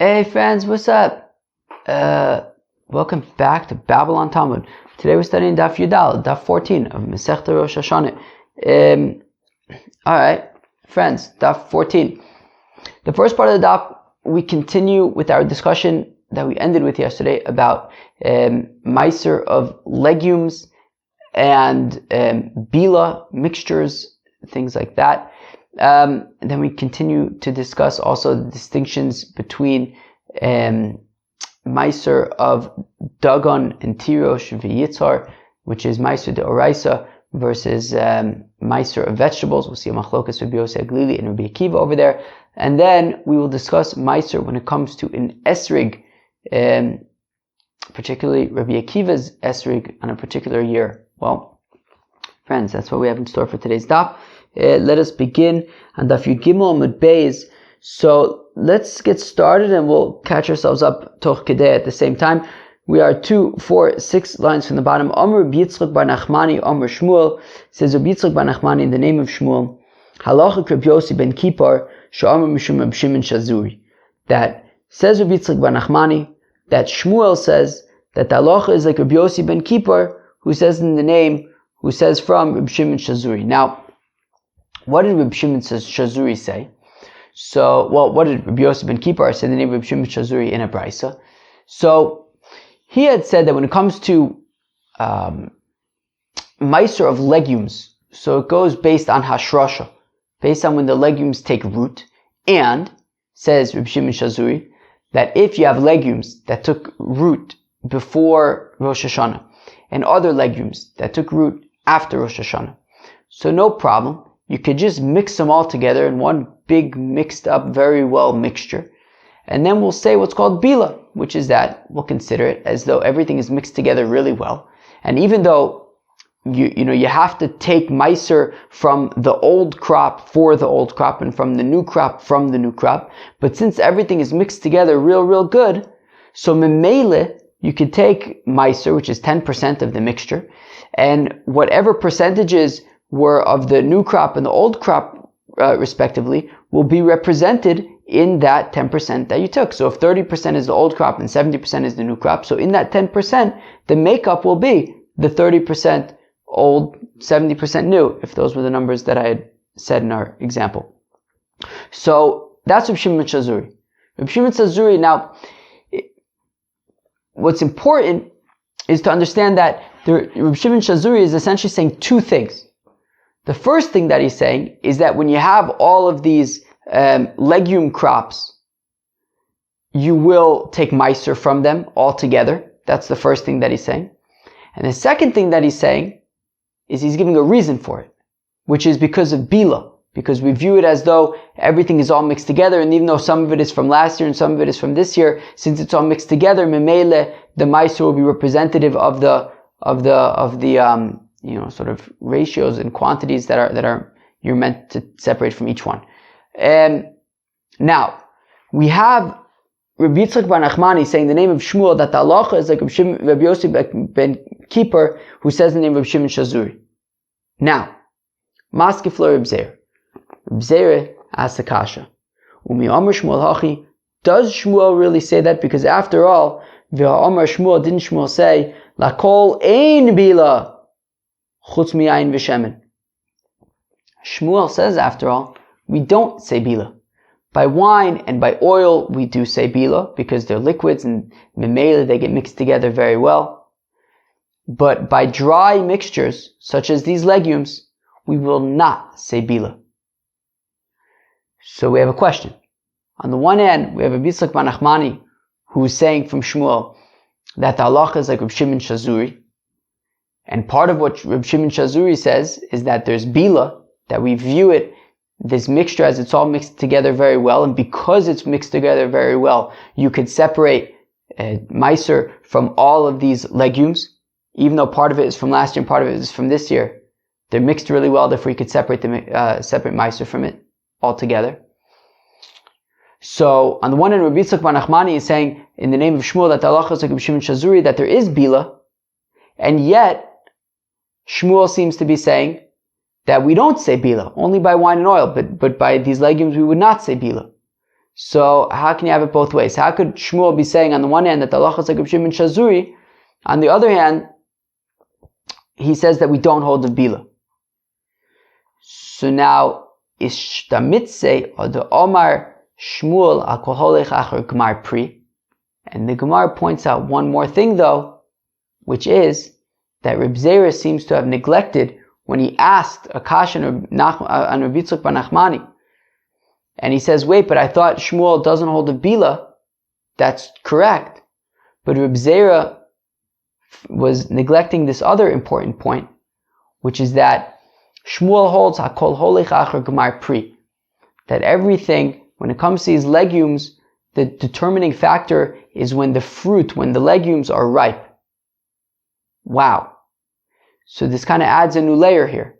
Hey friends, what's up? Welcome back to Babylon Talmud. Today we're studying Daf Yudal, Daf 14 of Masechta Rosh Hashanah. Alright, friends, Daf 14. The first part of the Daf, we continue with our discussion that we ended with yesterday about Mayser of legumes and bila, mixtures, things like that. And then we continue to discuss also the distinctions between Mayser of Dagon and Tirosh v'Yitzhar, which is Mayser de Oraisa, versus Mayser of vegetables. We'll see a machlokas Rabbi Yossi Aglili and Rabbi Akiva over there. And then we will discuss Mayser when it comes to an esrig, particularly Rabbi Akiva's esrig on a particular year. Well, friends, that's what we have in store for today's daf. Let us begin on Daf Yud Gimel Amud Beis. So let's get started and we'll catch ourselves up toch kedei at the same time. We are 2, 4, 6 lines from the bottom. Amr Yitzchak bar Nachmani, Amr Shmuel, says Rabbi Yitzchak bar Nachmani in the name of Shmuel, Halacha Rabbi Yossi ben Kippur, Sh'amr Mishum Rabbi Shimon Shazuri. That says Rabbi Yitzchak bar Nachmani, that Shmuel says that the halacha is like Rabbi Yossi ben Kippur, who says in the name, who says from Rabbi Shimon Shazuri. Now, what did Rabbi Shimon Shazuri say? So, what did Rabbi Yossi ben Kippur say in the name of Rabbi Shimon Shazuri in a brisa? So, he had said that when it comes to Mayser of legumes, so it goes based on hashrasha, based on when the legumes take root, and says Rabbi Shimon Shazuri that if you have legumes that took root before Rosh Hashanah and other legumes that took root after Rosh Hashanah, so no problem. You could just mix them all together in one big mixed up, very well mixture. And then we'll say what's called bila, which is that we'll consider it as though everything is mixed together really well. And even though you have to take Mayser from the old crop for the old crop and from the new crop from the new crop, but since everything is mixed together real good, so memele, you could take Mayser, which is 10% of the mixture, and whatever percentages were of the new crop and the old crop, respectively, will be represented in that 10% that you took. So if 30% is the old crop and 70% is the new crop, so in that 10%, the makeup will be the 30% old, 70% new, if those were the numbers that I had said in our example. So that's Rabbi Shimon Shazuri. Rabbi Shimon Shazuri, now, what's important is to understand that Rabbi Shimon Shazuri is essentially saying two things. The first thing that he's saying is that when you have all of these legume crops, you will take Mayser from them altogether. That's the first thing that he's saying. And the second thing that he's saying is he's giving a reason for it, which is because of bila, because we view it as though everything is all mixed together, and even though some of it is from last year and some of it is from this year, since it's all mixed together, memele, the Mayser will be representative of the sort of ratios and quantities that are you're meant to separate from each one. Now, we have Rabbi Yitzchak bar Nachmani saying the name of Shmuel that the halacha is like Rabbi Yossi ben Kippur, who says the name of Shimon Shazuri. Now, maskif lo Reb Zeir. Reb Zeir asks a kasha. Umi Amar Shmuel hachi. Does Shmuel really say that? Because after all, v'ha Amar Shmuel, didn't Shmuel say lakol ein bila chutz miyayin v'shemen? Shmuel says, after all, we don't say bila. By wine and by oil, we do say bila, because they're liquids and memele, they get mixed together very well. But by dry mixtures, such as these legumes, we will not say bila. So we have a question. On the one hand, we have Rabbi Yitzchak bar Nachmani, who is saying from Shmuel that the halacha is like Rabbi Shimon Shazuri. And part of what Rabbi Shimon Shazuri says is that there's bila, that we view it, this mixture, as it's all mixed together very well, and because it's mixed together very well, you could separate Mayser from all of these legumes, even though part of it is from last year and part of it is from this year. They're mixed really well, therefore you could separate Mayser from it altogether. So, on the one hand, Rabbi Yitzchak bar Nachmani is saying, in the name of Shmuel, that the halacha is like Rabbi Shimon Shazuri, that there is bila, and yet, Shmuel seems to be saying that we don't say bila, only by wine and oil, but by these legumes we would not say bila. So how can you have it both ways? How could Shmuel be saying on the one hand that the halacha is like Reb Shimon Shazuri, on the other hand, he says that we don't hold the bila? So now, is Shtamitze or the Omar Shmuel al kol holech achar Gemar pri? And the Gemara points out one more thing though, which is that Reb Zera seems to have neglected when he asked a kasha on Reb Yitzchak bar Nachmani. And he says, wait, but I thought Shmuel doesn't hold the bila. That's correct. But Reb Zera was neglecting this other important point, which is that Shmuel holds hakol holech achar Gemar pri. That everything, when it comes to these legumes, the determining factor is when the legumes are ripe. Wow. So this kind of adds a new layer here,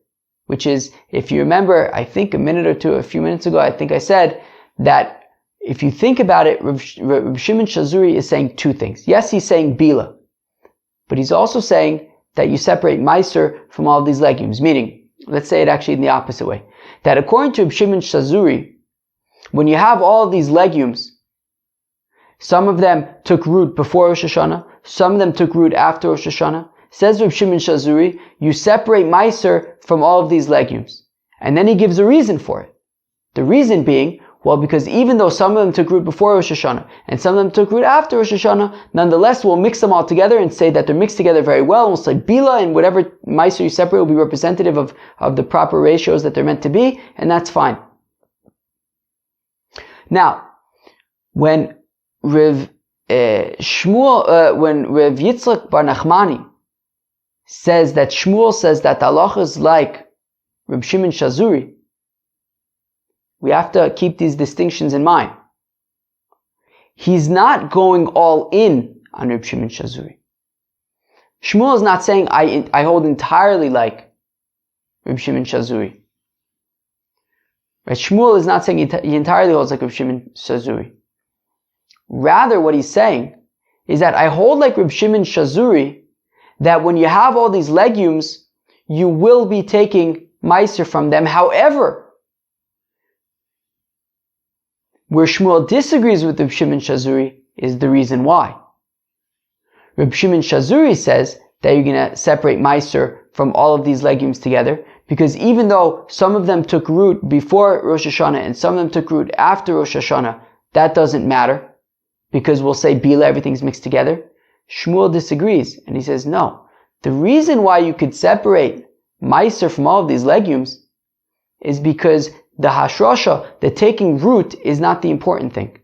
which is, if you remember, I think a few minutes ago, I think I said that if you think about it, Reb Shimon Shazuri is saying two things. Yes, he's saying bila, but he's also saying that you separate Mayser from all of these legumes, meaning, let's say it actually in the opposite way, that according to Reb Shimon Shazuri, when you have all of these legumes, some of them took root before Rosh Hashanah, some of them took root after Rosh Hashanah. Says Reb Shimon Shazuri, you separate Mayser from all of these legumes. And then he gives a reason for it. The reason being, well, because even though some of them took root before Rosh Hashanah, and some of them took root after Rosh Hashanah, nonetheless we'll mix them all together and say that they're mixed together very well, and we'll say Bila, and whatever Mayser you separate will be representative of the proper ratios that they're meant to be, and that's fine. Now, when Rav Yitzchak bar Nachmani says that Shmuel says that the halacha is like Reb Shimon Shazuri, we have to keep these distinctions in mind. He's not going all in on Reb Shimon Shazuri. Shmuel is not saying, I hold entirely like Reb Shimon Shazuri. Right? Shmuel is not saying he entirely holds like Reb Shimon Shazuri. Rather, what he's saying is that I hold like Reb Shimon Shazuri, that when you have all these legumes, you will be taking Mayser from them. However, where Shmuel disagrees with Reb Shimon Shazuri is the reason why. Reb Shimon Shazuri says that you're going to separate Mayser from all of these legumes together, because even though some of them took root before Rosh Hashanah and some of them took root after Rosh Hashanah, that doesn't matter, because we'll say Bila, everything's mixed together. Shmuel disagrees, and he says, no. The reason why you could separate Mayser from all of these legumes is because the hashrosha, the taking root, is not the important thing.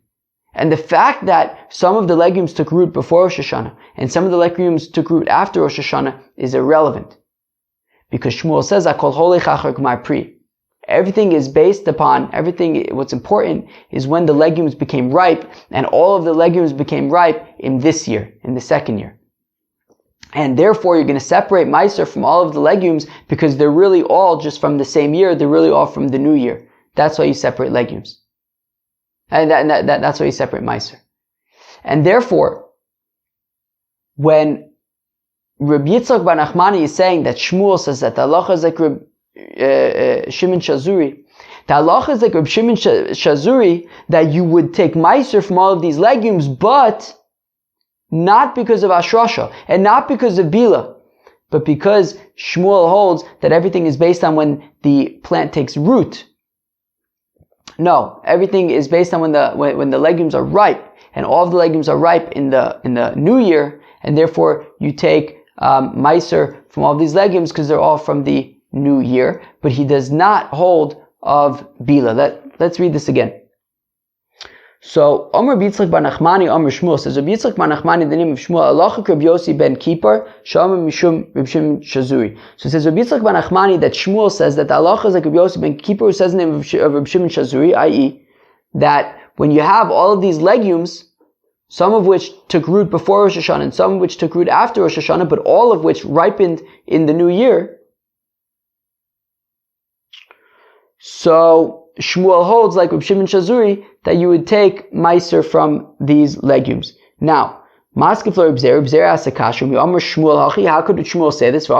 And the fact that some of the legumes took root before Rosh Hashanah, and some of the legumes took root after Rosh Hashanah, is irrelevant. Because Shmuel says, Akol holech achar Gemar pri. Everything is based upon, what's important is when the legumes became ripe, and all of the legumes became ripe in this year, in the second year. And therefore you're going to separate Mayser from all of the legumes because they're really all just from the same year, they're really all from the new year. That's why you separate legumes. And that's why you separate Mayser. And therefore, when Reb Yitzchak bar Nachmani is saying that Shmuel says that the halacha is like Reb Shimon Shazuri, the halacha is like Reb Shimon Shazuri, that you would take Mayser from all of these legumes, but not because of Ashrasha, and not because of Bila, but because Shmuel holds that everything is based on when the plant takes root. No, everything is based on when the legumes are ripe, and all of the legumes are ripe in the new year, and therefore you take Mayser from all of these legumes because they're all from the new year, but he does not hold of Bila. Let's read this again. So, Omer Yitzchak bar Nachmani, Omer Shmuel says, Reb Yitzchak bar Nachmani, the name of Shmuel, Alachik Reb Yossi ben Kippur, Shomer Mishum Reb Shimon Shazuri. So it says Reb Yitzchak bar Nachmani that Shmuel says that the halacha is like Reb Yossi ben Kippur, who says the name of Reb Shimon Shazuri, i.e., that when you have all of these legumes, some of which took root before Rosh Hashanah and some of which took root after Rosh Hashanah, but all of which ripened in the new year, so Shmuel holds, like Reb Shimon Shazuri, that you would take Mayser from these legumes. Now, Maskef Reb Zera asks a kasha, how could Shmuel say this? But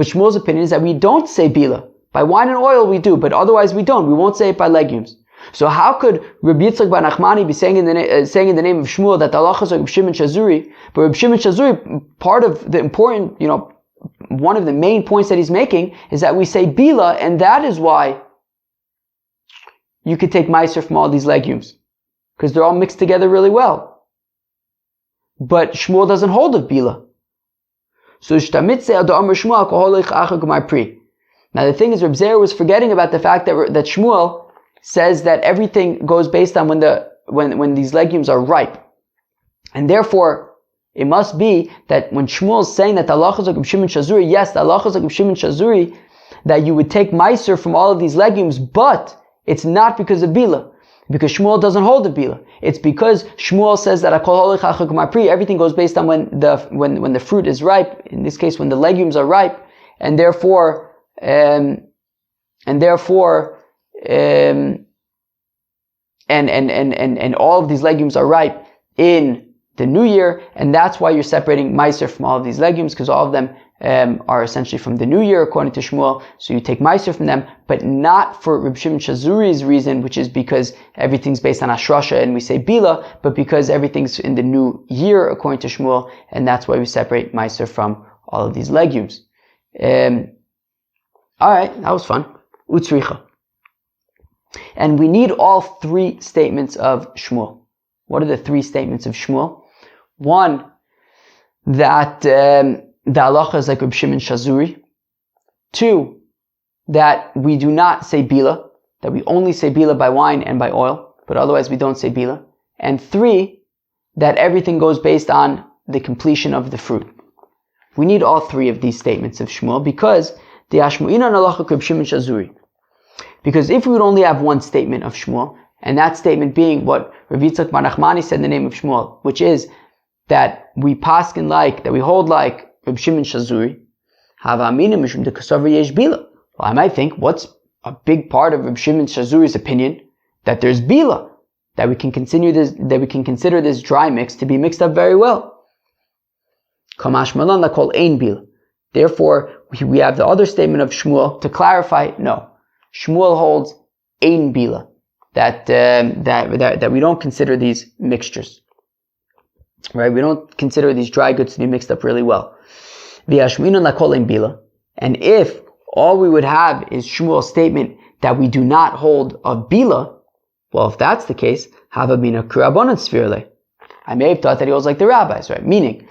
Shmuel's opinion is that we don't say Bila. By wine and oil we do, but otherwise we don't. We won't say it by legumes. So how could Rabbi Yitzchak bar Nachmani be saying in the name of Shmuel that the halachas are Reb Shimon Shazuri, but Reb Shimon Shazuri, part of the important, one of the main points that he's making is that we say bila, and that is why you could take Mayser from all these legumes, because they're all mixed together really well. But Shmuel doesn't hold of bila. So now the thing is, Reb Zer was forgetting about the fact that Shmuel says that everything goes based on when these legumes are ripe, and therefore it must be that when Shmuel is saying that the halachas of Reb Shimon Shazuri, yes, the halachas of Reb Shimon Shazuri, that you would take Mayser from all of these legumes, but it's not because of bila, because Shmuel doesn't hold of bila. It's because Shmuel says that everything goes based on when the fruit is ripe. In this case, when the legumes are ripe, and therefore and all of these legumes are ripe in the new year, and that's why you're separating Mayser from all of these legumes, because all of them are essentially from the new year according to Shmuel. So you take Mayser from them, but not for Reb Shimon Shazuri's reason, which is because everything's based on Ashrasha and we say Bila, but because everything's in the new year according to Shmuel, and that's why we separate Mayser from all of these legumes. Alright, that was fun. Utzricha. And we need all three statements of Shmuel. What are the three statements of Shmuel? One, that the halacha is like Reb Shimon Shazuri. Two, that we do not say bila, that we only say bila by wine and by oil, but otherwise we don't say bila. And three, that everything goes based on the completion of the fruit. We need all three of these statements of Shmuel because the Ashmu'inan halacha Reb Shimon Shazuri. Because if we would only have one statement of Shmuel, and that statement being what Rabbi Yitzchak bar Nachmani said in the name of Shmuel, which is that we paskin like, that we hold like Reb Shimon Shazuri, Hava Amina Mishum de Kasavar Yesh Bila. Well, I might think, what's a big part of Reb Shimon Shazuri's opinion? That there's Bila, that we can consider this dry mix to be mixed up very well. Kamash Malan la kol ein Bila. Therefore, we have the other statement of Shmuel to clarify, no. Shmuel holds ein Bila. That we don't consider these mixtures, right? We don't consider these dry goods to be mixed up really well. And if all we would have is Shmuel's statement that we do not hold of bila, well, if that's the case, I may have thought that he holds like the rabbis, right? Meaning,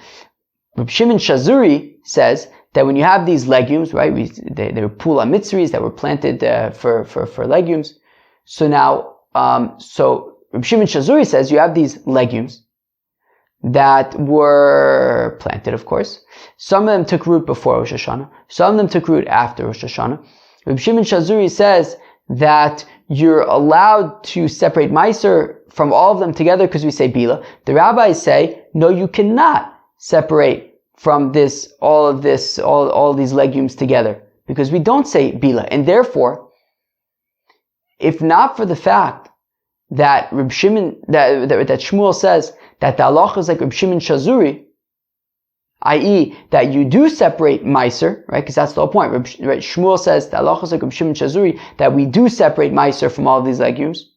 Reb Shimon Shazuri says that when you have these legumes, right, they were pula mitzris that were planted for legumes. So now, so Reb Shimon Shazuri says you have these legumes that were planted, of course. Some of them took root before Rosh Hashanah. Some of them took root after Rosh Hashanah. Reb Shimon Shazuri says that you're allowed to separate Mayser from all of them together because we say Bila. The rabbis say, no, you cannot separate from all these legumes together because we don't say Bila. And therefore, if not for the fact that that Shmuel says that the halacha is like Reb Shimon Shazuri, i.e., that you do separate Mayser, right? Because that's the whole point. Right? Shmuel says the halacha is like Reb Shimon Shazuri, that we do separate Mayser from all of these legumes.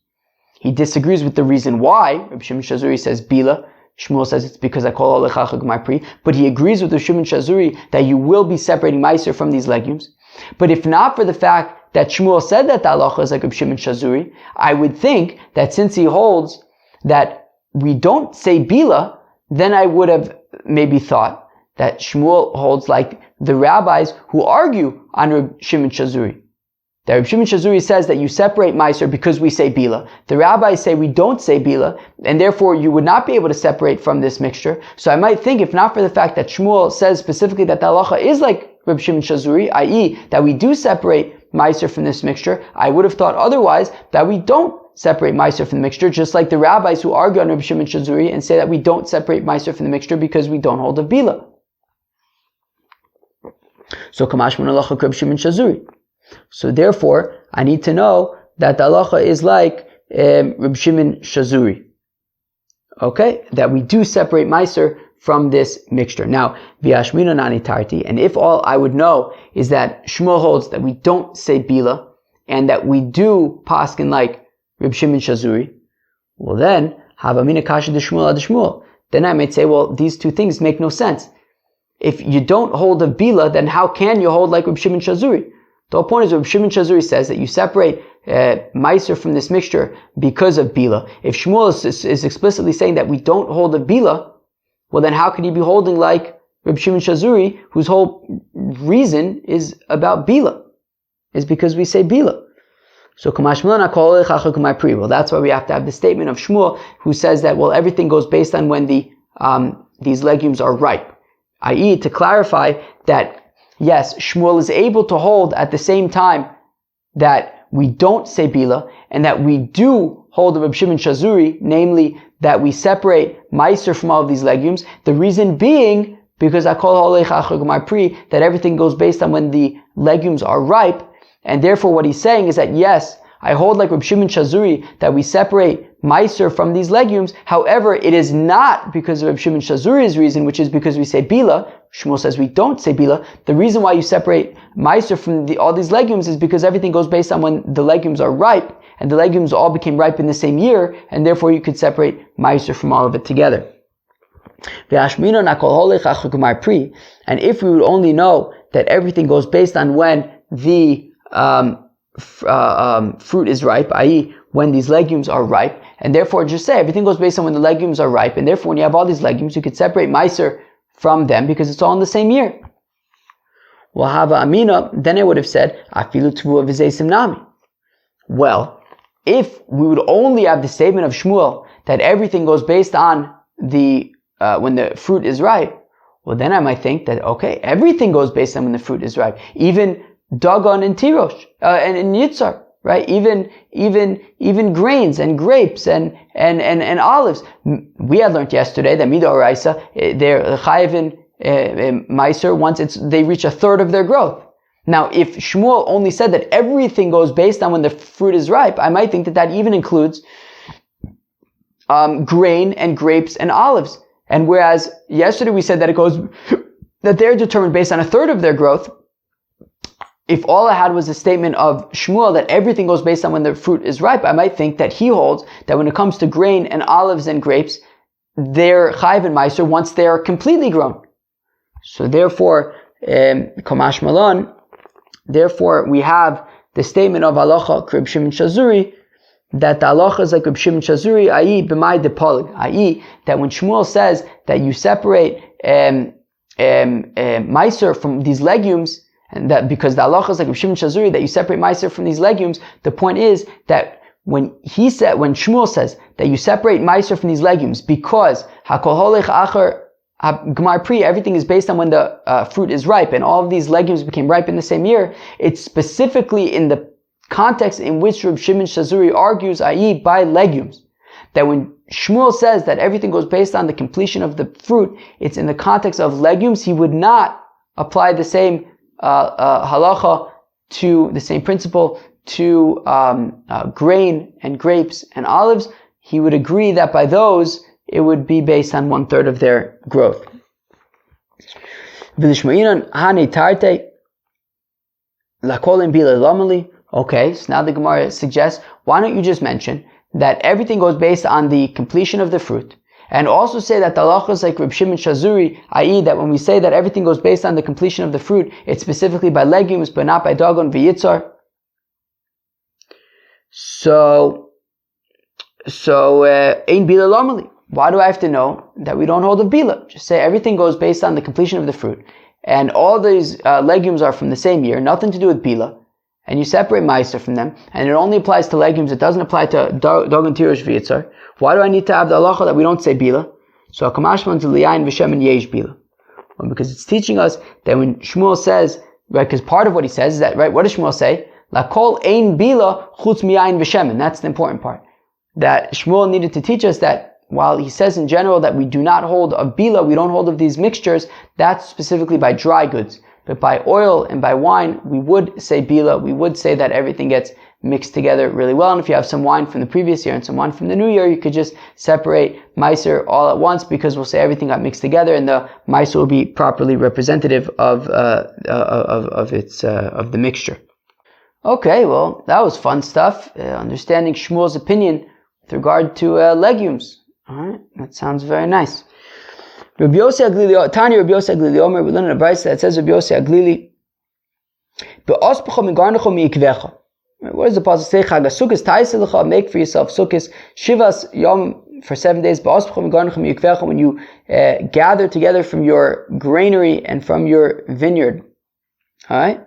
He disagrees with the reason why. Reb Shimon Shazuri says Bila. Shmuel says it's because I call all lechachag my pri. But he agrees with Reb Shimon Shazuri that you will be separating Mayser from these legumes. But if not for the fact that Shmuel said that the halacha is like Reb Shimon Shazuri, I would think that since he holds that we don't say Bila, then I would have maybe thought that Shmuel holds like the rabbis who argue on Reb Shimon Shazuri. That Reb Shimon Shazuri says that you separate Mayser because we say Bila. The rabbis say we don't say Bila, and therefore you would not be able to separate from this mixture. So I might think, if not for the fact that Shmuel says specifically that the halacha is like Reb Shimon Shazuri, i.e., that we do separate Mayser from this mixture, I would have thought otherwise, that we don't separate Mayser from the mixture, just like the rabbis who argue on Reb Shimon Shazuri and say that we don't separate Mayser from the mixture because we don't hold of Bila. So Kamash Mon halacha Reb Shimon Shazuri. So therefore, I need to know that the halacha is like Reb Shimon Shazuri. Okay? That we do separate Mayser from this mixture. Now, v'yashmina nani tarti, and if all I would know is that Shmuel holds that we don't say Bila, and that we do paskin like Reb Shimon Shazuri, well then, Havamina Kasha de Shmuel ad Shmuel. Then I might say, well, these two things make no sense. If you don't hold of Bila, then how can you hold like Reb Shimon Shazuri? The whole point is Reb Shimon Shazuri says that you separate Mayser from this mixture because of Bila. If Shmuel is explicitly saying that we don't hold of Bila, well then how could you be holding like Reb Shimon Shazuri, whose whole reason is about Bila? Is because we say Bila. So well, that's why we have to have the statement of Shmuel, who says that, well, everything goes based on when these legumes are ripe. I.e., to clarify that, yes, Shmuel is able to hold at the same time that we don't say Bila, and that we do hold of Reb Shimon Shazuri, namely that we separate Mayser from all of these legumes. The reason being, because that everything goes based on when the legumes are ripe, and therefore what he's saying is that, yes, I hold like Reb Shimon Shazuri that we separate Mayser from these legumes. However, it is not because of Reb Shimon Shazuri's reason, which is because we say Bila. Shmuel says we don't say Bila. The reason why you separate Mayser from all these legumes is because everything goes based on when the legumes are ripe, and the legumes all became ripe in the same year, and therefore you could separate Mayser from all of it together. And if we would only know that everything goes based on when the fruit is ripe, i.e. when these legumes are ripe, and therefore just say everything goes based on when the legumes are ripe, and therefore when you have all these legumes, you could separate Mayser from them because it's all in the same year. Well, Hava Amina, then I would have said, Afilu Tvua V'zeisim Nami. Well, if we would only have the statement of Shmuel that everything goes based on the when the fruit is ripe, well then I might think that, okay, everything goes based on when the fruit is ripe. Even Dagon and Tirosh, and Yitzhar, right? Even grains and grapes and olives. We had learned yesterday that Mida Oraisa, they're Chayiv in Mayser once they reach a third of their growth. Now, if Shmuel only said that everything goes based on when the fruit is ripe, I might think that even includes grain and grapes and olives. And whereas yesterday we said that they're determined based on a third of their growth, if all I had was a statement of Shmuel that everything goes based on when the fruit is ripe, I might think that he holds that when it comes to grain and olives and grapes, they're chayiv and Mayser once they are completely grown. So therefore, Kamash Malon, therefore we have the statement of halacha Reb Shimon Shazuri, that the halacha is like Reb Shimon Shazuri, i.e. b'mai depolig, i.e. that when Shmuel says that you separate Mayser from these legumes, and that because the halacha is like Reb Shimon Shazuri that you separate Mayser from these legumes, the point is that when Shmuel says that you separate Mayser from these legumes because hakol holech acher Gmar Pri, everything is based on when the fruit is ripe, and all of these legumes became ripe in the same year, it's specifically in the context in which Reb Shimon Shazuri argues, i.e. by legumes, that when Shmuel says that everything goes based on the completion of the fruit, it's in the context of legumes. He would not apply the same halacha to the same principle to grain and grapes and olives. He would agree that by those it would be based on 1/3 of their growth. Okay, so now the Gemara suggests, why don't you just mention that everything goes based on the completion of the fruit, and also say that the halacha is like Reb Shimon Shazuri, i.e. that when we say that everything goes based on the completion of the fruit, it's specifically by legumes, but not by Dagon v'Yitzhar. So, ein bila lomali. Why do I have to know that we don't hold of bila? Just say everything goes based on the completion of the fruit, and all these legumes are from the same year, nothing to do with bila, and you separate Mayser from them, and it only applies to legumes, it doesn't apply to Dagon, Tirosh, v'Yitzhar. Why do I need to have the halacha that we don't say bila? So kamashman to liyayin v'shemen yesh bila. Well, because it's teaching us that when Shmuel says, right, because part of what he says is that, right, what does Shmuel say? La kol ein bila chutz miyayin v'shemen. That's the important part. That Shmuel needed to teach us that while he says in general that we do not hold of bila, we don't hold of these mixtures, that's specifically by dry goods. But by oil and by wine, we would say bila, we would say that everything gets mixed together really well. And if you have some wine from the previous year and some wine from the new year, you could just separate Mayser all at once, because we'll say everything got mixed together, and the Mayser will be properly representative of the mixture. Okay, well, that was fun stuff. Understanding Shmuel's opinion with regard to legumes. Alright, that sounds very nice. Rabbi Yossi Aglili, Tani Rabbi Yossi Aglili Omer, we learn in a brayso that says Rabbi Yossi Aglili, Be'ospecha migarnecha miikvecha. What does the pasuk say? Chag HaSukkos ta'aseh, make for yourself sukkos, shivas yom, for 7 days, Be'ospecha migarnecha miikvecha, when you gather together from your granary and from your vineyard. Alright?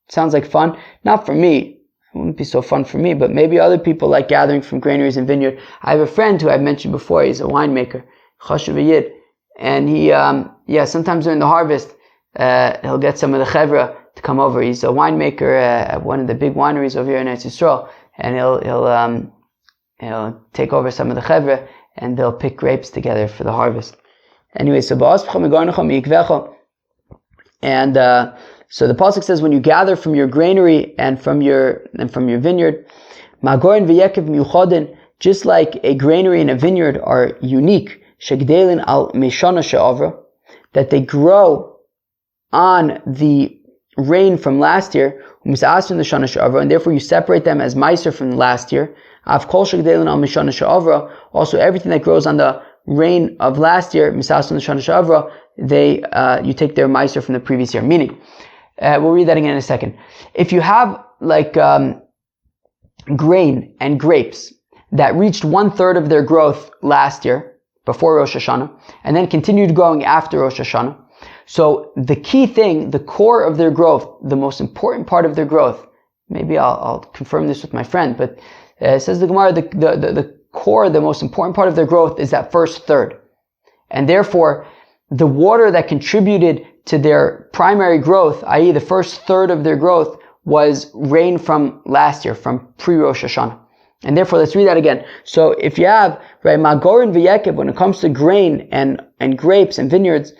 Sounds like fun. Not for me. It wouldn't be so fun for me, but maybe other people like gathering from granaries and vineyard. I have a friend who I've mentioned before. He's a winemaker, Chashuv Yid, and he, sometimes during the harvest, he'll get some of the chevra to come over. He's a winemaker at one of the big wineries over here in Eretz Yisrael, and he'll take over some of the chevra, and they'll pick grapes together for the harvest. Anyway, so and so the pasuk says, when you gather from your granary and from your vineyard, magorin v'yekev miuchodin, just like a granary and a vineyard are unique, shegdelin al meshana she'avra, that they grow on the rain from last year, and therefore you separate them as Mayser from last year. Av kol shegdelin al meshana she'avra, also everything that grows on the rain of last year, you take their Mayser from the previous year. Meaning, we'll read that again in a second. If you have like grain and grapes that reached 1/3 of their growth last year, before Rosh Hashanah, and then continued growing after Rosh Hashanah, so the key thing, the core of their growth, the most important part of their growth, maybe I'll confirm this with my friend, but it says the Gemara, the core, the most important part of their growth is that first third. And therefore, the water that contributed to their primary growth, i.e. the first third of their growth, was rain from last year, from pre-Rosh Hashanah. And therefore, let's read that again. So if you have, right, Magorin v'yekev, when it comes to grain and grapes and vineyards,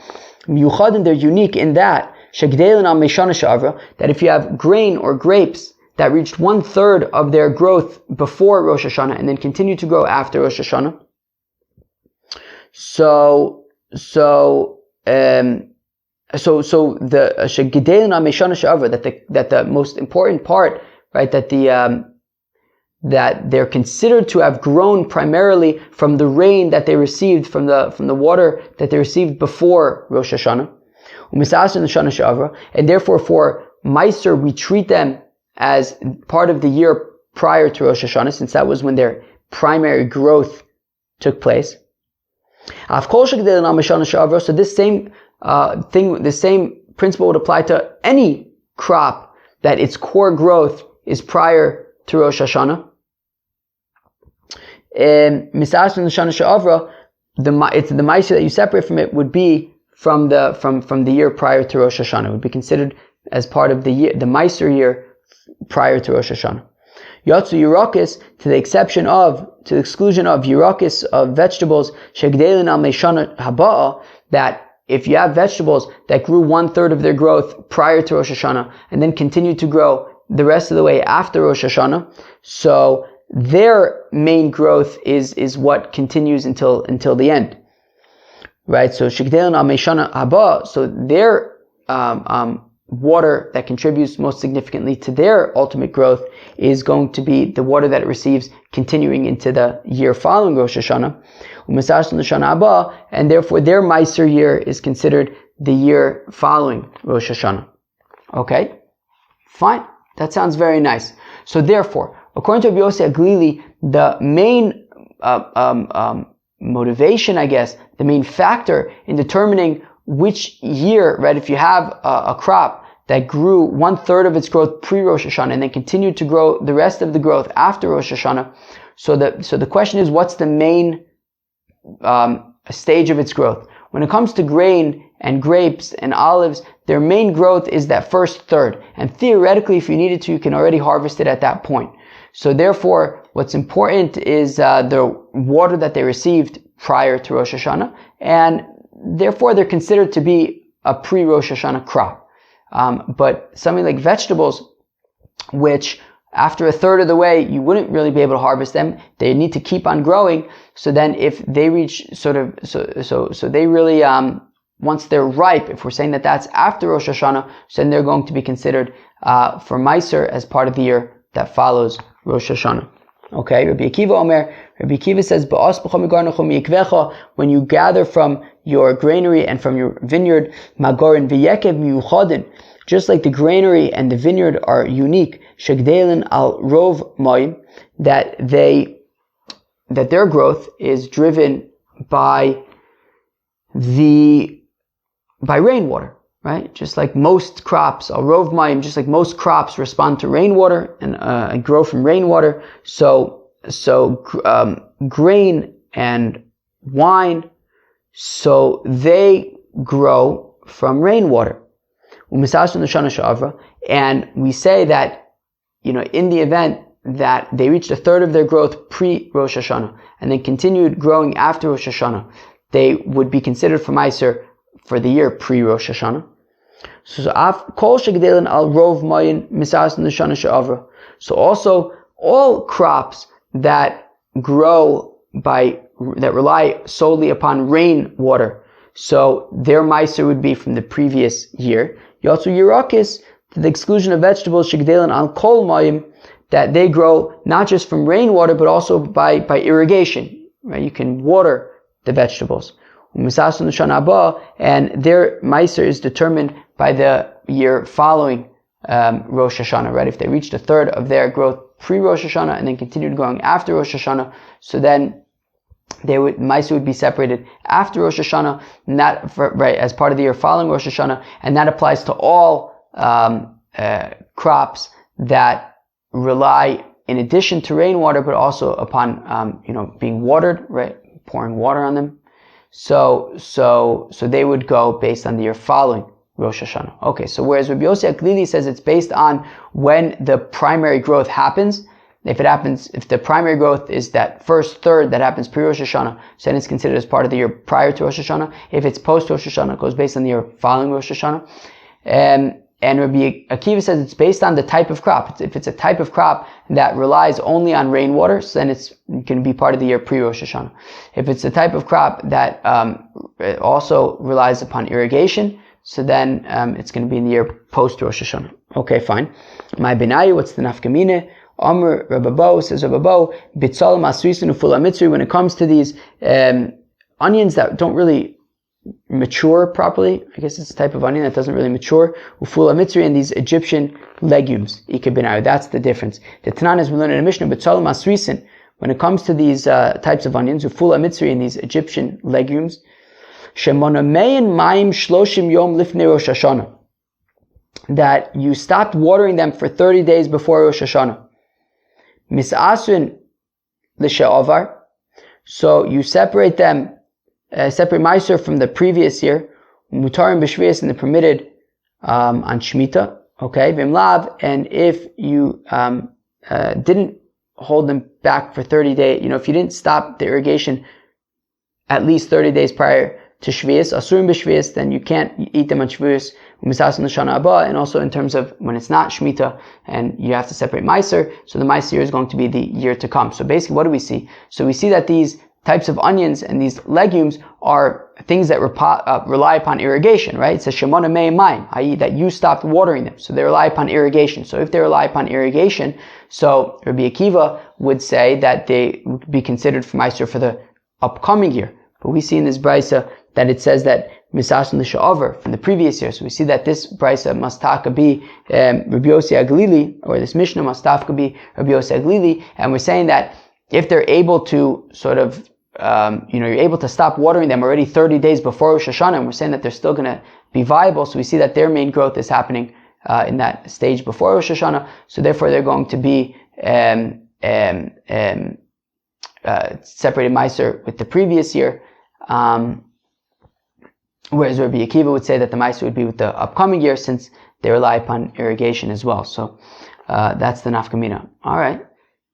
Miyuchadin, they're unique in that, Shegdelin al Meshana She'avra, that if you have grain or grapes that reached 1/3 of their growth before Rosh Hashanah and then continue to grow after Rosh Hashanah, so the Shegdelin al Meshana She'avra, that the most important part, right, that they're considered to have grown primarily from the rain that they received, from the water that they received before Rosh Hashanah, and therefore for Mayser we treat them as part of the year prior to Rosh Hashanah, since that was when their primary growth took place. So this same the same principle would apply to any crop that its core growth is prior to Rosh Hashanah. The Mayser that you separate from it would be from the year prior to Rosh Hashanah. It would be considered as part of the Mayser year prior to Rosh Hashanah. Yatsu Yerakis, to the exclusion of Yerakis, of vegetables, Shegdelin al Meshana Haba'a, that if you have vegetables that grew 1/3 of their growth prior to Rosh Hashanah and then continued to grow the rest of the way after Rosh Hashanah, so their main growth is what continues until the end. Right? So Shegdelin al Meshana Haba'a, so their water that contributes most significantly to their ultimate growth is going to be the water that it receives continuing into the year following Rosh Hashanah. And therefore their Mayser year is considered the year following Rosh Hashanah. Okay? Fine. That sounds very nice. So therefore, according to Rabbi Yossi Aglili, the main motivation, I guess, the main factor in determining which year, right, if you have a crop that grew 1/3 of its growth pre-Rosh Hashanah and then continued to grow the rest of the growth after Rosh Hashanah, so the question is, what's the main stage of its growth? When it comes to grain and grapes and olives, their main growth is that first third. And theoretically, if you needed to, you can already harvest it at that point. So therefore, what's important is the water that they received prior to Rosh Hashanah, and therefore they're considered to be a pre-Rosh Hashanah crop. But something like vegetables, which after 1/3 of the way, you wouldn't really be able to harvest them. They need to keep on growing. So then if they reach they really, once they're ripe, if we're saying that that's after Rosh Hashanah, so then they're going to be considered for Mayser as part of the year that follows Rosh Hashanah. Okay, Rabbi Akiva says, when you gather from your granary and from your vineyard, magorin v'yekev miyuchadin, just like the granary and the vineyard are unique, shegdelin al rov moim, that their growth is driven by rainwater, right? Just like most crops, al rov moim, just like most crops respond to rainwater and grow from rainwater. So grain and wine, so they grow from rainwater. And we say that, in the event that they reached a third of their growth pre-Rosh Hashanah and then continued growing after Rosh Hashanah, they would be considered for Mayser for the year pre-Rosh Hashanah. So also all crops that rely solely upon rainwater, so their Mayser would be from the previous year. Yotzu Yerakis, to the exclusion of vegetables, shigdelan al kol mayim, that they grow not just from rainwater but also by irrigation. Right? You can water the vegetables. And their Mayser is determined by the year following Rosh Hashanah. Right? If they reached a third of their growth pre-Rosh Hashanah and then continued growing after Rosh Hashanah, so then Mayser would be separated after Rosh Hashanah, as part of the year following Rosh Hashanah, and that applies to all crops that rely in addition to rainwater, but also upon being watered, right, pouring water on them. So they would go based on the year following Rosh Hashanah. Okay, so whereas Rabbi Yossi Aglili says it's based on when the primary growth happens. If the primary growth is that first third that happens pre-Rosh Hashanah, so then it's considered as part of the year prior to Rosh Hashanah. If it's post-Rosh Hashanah, it goes based on the year following Rosh Hashanah. And Rabbi Akiva says it's based on the type of crop. If it's a type of crop that relies only on rainwater, so then it can be part of the year pre-Rosh Hashanah. If it's a type of crop that also relies upon irrigation, so then it's going to be in the year post-Rosh Hashanah. Okay, fine. My benayu, what's the nafkamine? Amr Rababo says Rababo Bitzal Masrisin Ufula Mitzri, when it comes to these onions that don't really mature properly, I guess it's a type of onion that doesn't really mature, Ufula Mitzri, and these Egyptian legumes, that's the difference. The Tanan is we learn in the Mishnah, Bitzal Masrisin, when it comes to these types of onions, Ufula Mitzri, and these Egyptian legumes, Shemonamein Maim Shloshim Yom Lifnei Rosh Hashanah, that you stopped watering them for 30 days before Rosh Hashanah. Mis'asun l'she'ovar, so you separate them, separate Mayser from the previous year, mutarim b'shvius, and they're permitted on Shemitah, okay, v'imlav, and if you didn't hold them back for 30 days, if you didn't stop the irrigation at least 30 days prior to Shvius, Asurim b'Shvius, then you can't eat them on Shvius, and also in terms of when it's not Shemitah and you have to separate Mayser, so the Mayser year is going to be the year to come. So basically, what do we see? So we see that these types of onions and these legumes are things that rely upon irrigation, right? It says Shemona Mei Mayim, i.e. that you stopped watering them. So they rely upon irrigation. So if they rely upon irrigation, so Rabbi Akiva would say that they would be considered for Mayser for the upcoming year. But we see in this brisa that it says that Misasun l'sha'avar from the previous year. So we see that this brisa must be Rabbi Yossi Aglili, or this Mishnah must be Rabbi Yossi Aglili, and we're saying that if they're able to sort of, you're able to stop watering them already 30 days before Rosh Hashanah, and we're saying that they're still going to be viable, so we see that their main growth is happening in that stage before Rosh Hashanah, so therefore they're going to be separated Mayser with the previous year, whereas Rabbi Akiva would say that the Mayser would be with the upcoming year since they rely upon irrigation as well. So that's the nafkamina. All right,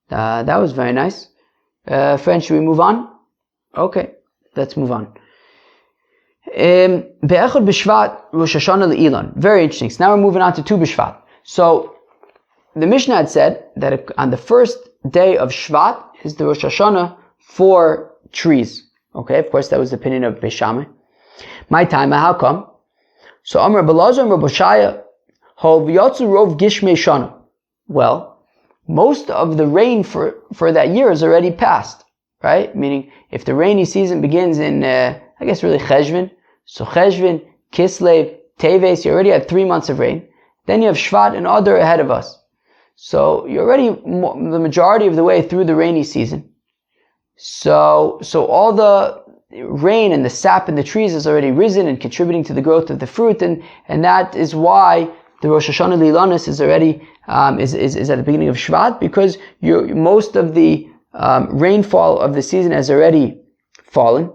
that was very nice. Friends, should we move on? Okay, let's move on. Be'echad b'Shvat Rosh Hashanah le'ilan. Very interesting. So now we're moving on to Tu b'Shvat. So the Mishnah had said that on the first day of Shvat is the Rosh Hashanah for trees. Okay, of course that was the opinion of Beis Shammai. My time, how come? So Amr Belazar and Rabbi Yotzu Rov Gishmei Shana. Well, most of the rain for that year is already passed, right? Meaning, if the rainy season begins in, really Cheshvan, so Cheshvan, Kislev, Teves, you already had 3 months of rain. Then you have Shvat and Adar ahead of us. So you're already the majority of the way through the rainy season. So all the rain and the sap in the trees has already risen and contributing to the growth of the fruit, and that is why the Rosh Hashanah Lilanis is already is at the beginning of Shvat, because most of the rainfall of the season has already fallen.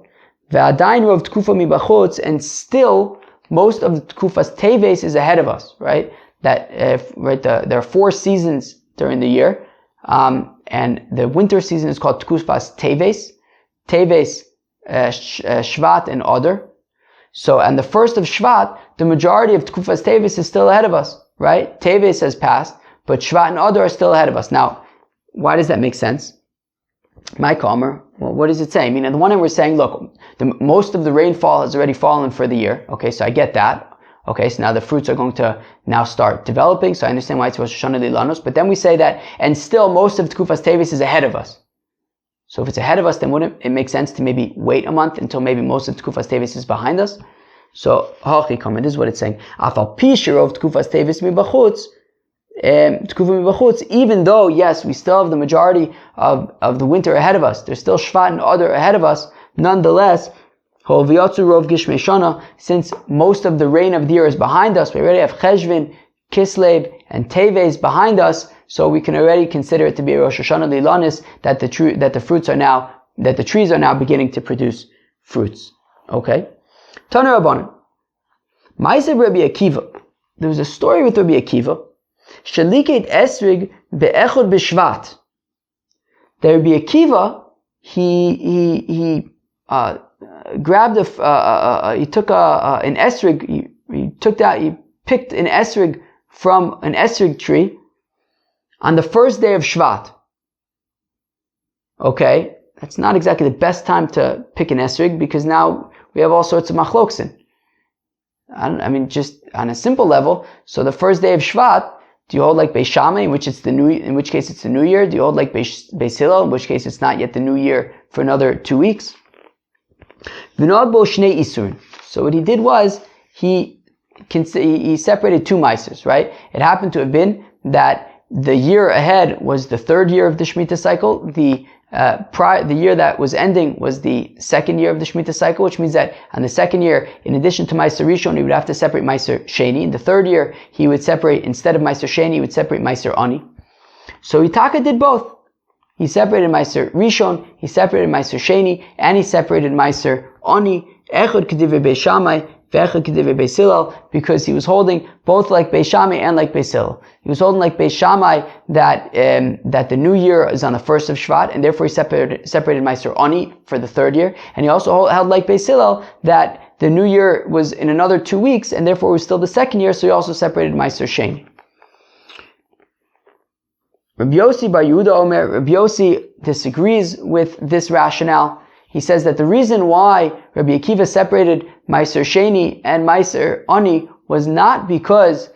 And still most of the Tkufas Teves is ahead of us, right? There are 4 seasons during the year, and the winter season is called Tkufas Teves, Shvat and Adar. So, and the first of Shvat, the majority of Tkufas Teves is still ahead of us, right? Teves has passed, but Shvat and Adar are still ahead of us. Now, why does that make sense? My Kalmer, well, what does it say? I mean, on the one hand, we're saying, look, most of the rainfall has already fallen for the year. Okay, so I get that. Okay, so now the fruits are going to now start developing. So I understand why it's Rosh Hashanah Lilanos. But then we say that, and still most of Tkufas Teves is ahead of us. So if it's ahead of us, then wouldn't it make sense to maybe wait a month until maybe most of Tkufas Teves is behind us? So, this is what it's saying. Afal Pisher of Tkufas Teves mibachutz, even though, yes, we still have the majority of the winter ahead of us, there's still Shvat and Adar ahead of us, nonetheless, since most of the rain of the year is behind us, we already have Cheshvan, Kislev, and Teves behind us, so we can already consider it to be Rosh Hashanah Lilanis, that the trees are now beginning to produce fruits. Okay? Tana Rabbanan. Mayser Rabbi Akiva. There was a story with Rabbi Akiva. Shaliket esrig be'echod b'shvat. The Rabbi Akiva, he grabbed he took an esrig, he picked an esrig from an esrig tree on the first day of Shvat. Okay, that's not exactly the best time to pick an esrig, because now we have all sorts of machloksin. Just on a simple level. So the first day of Shvat, do you hold like Beis Shammai, in which case it's the new year? Do you hold like Beis Hillel, in which case it's not yet the new year for another 2 weeks? So what he did was he separated 2 Maysers, right? It happened to have been that the year ahead was the 3rd year of the Shemitah cycle. The year that was ending was the 2nd year of the Shemitah cycle, which means that on the 2nd year, in addition to Mayser Rishon, he would have to separate Mayser Sheni. In the 3rd year, he would separate, instead of Mayser Sheni, he would separate Mayser Ani. So Itaka did both. He separated Mayser Rishon, he separated Mayser Sheni, and he separated Mayser Ani. Echad Kedivei Beis Shammai, Ve'echad Kedivei Beis Hillel, because he was holding both like Beis Shammai and like Beis Hillel. He was holding like Beis Shammai that the new year is on the 1st of Shvat, and therefore he separated Mayser Ani for the 3rd year. And he also held like Beis Hillel that the new year was in another 2 weeks, and therefore it was still the 2nd year, so he also separated Mayser Sheni. Rabbi Yossi Bar Yehuda Omer, Rabbi Yossi disagrees with this rationale. He says that the reason why Rabbi Akiva separated Mayser Sheni and Mayser Ani was not because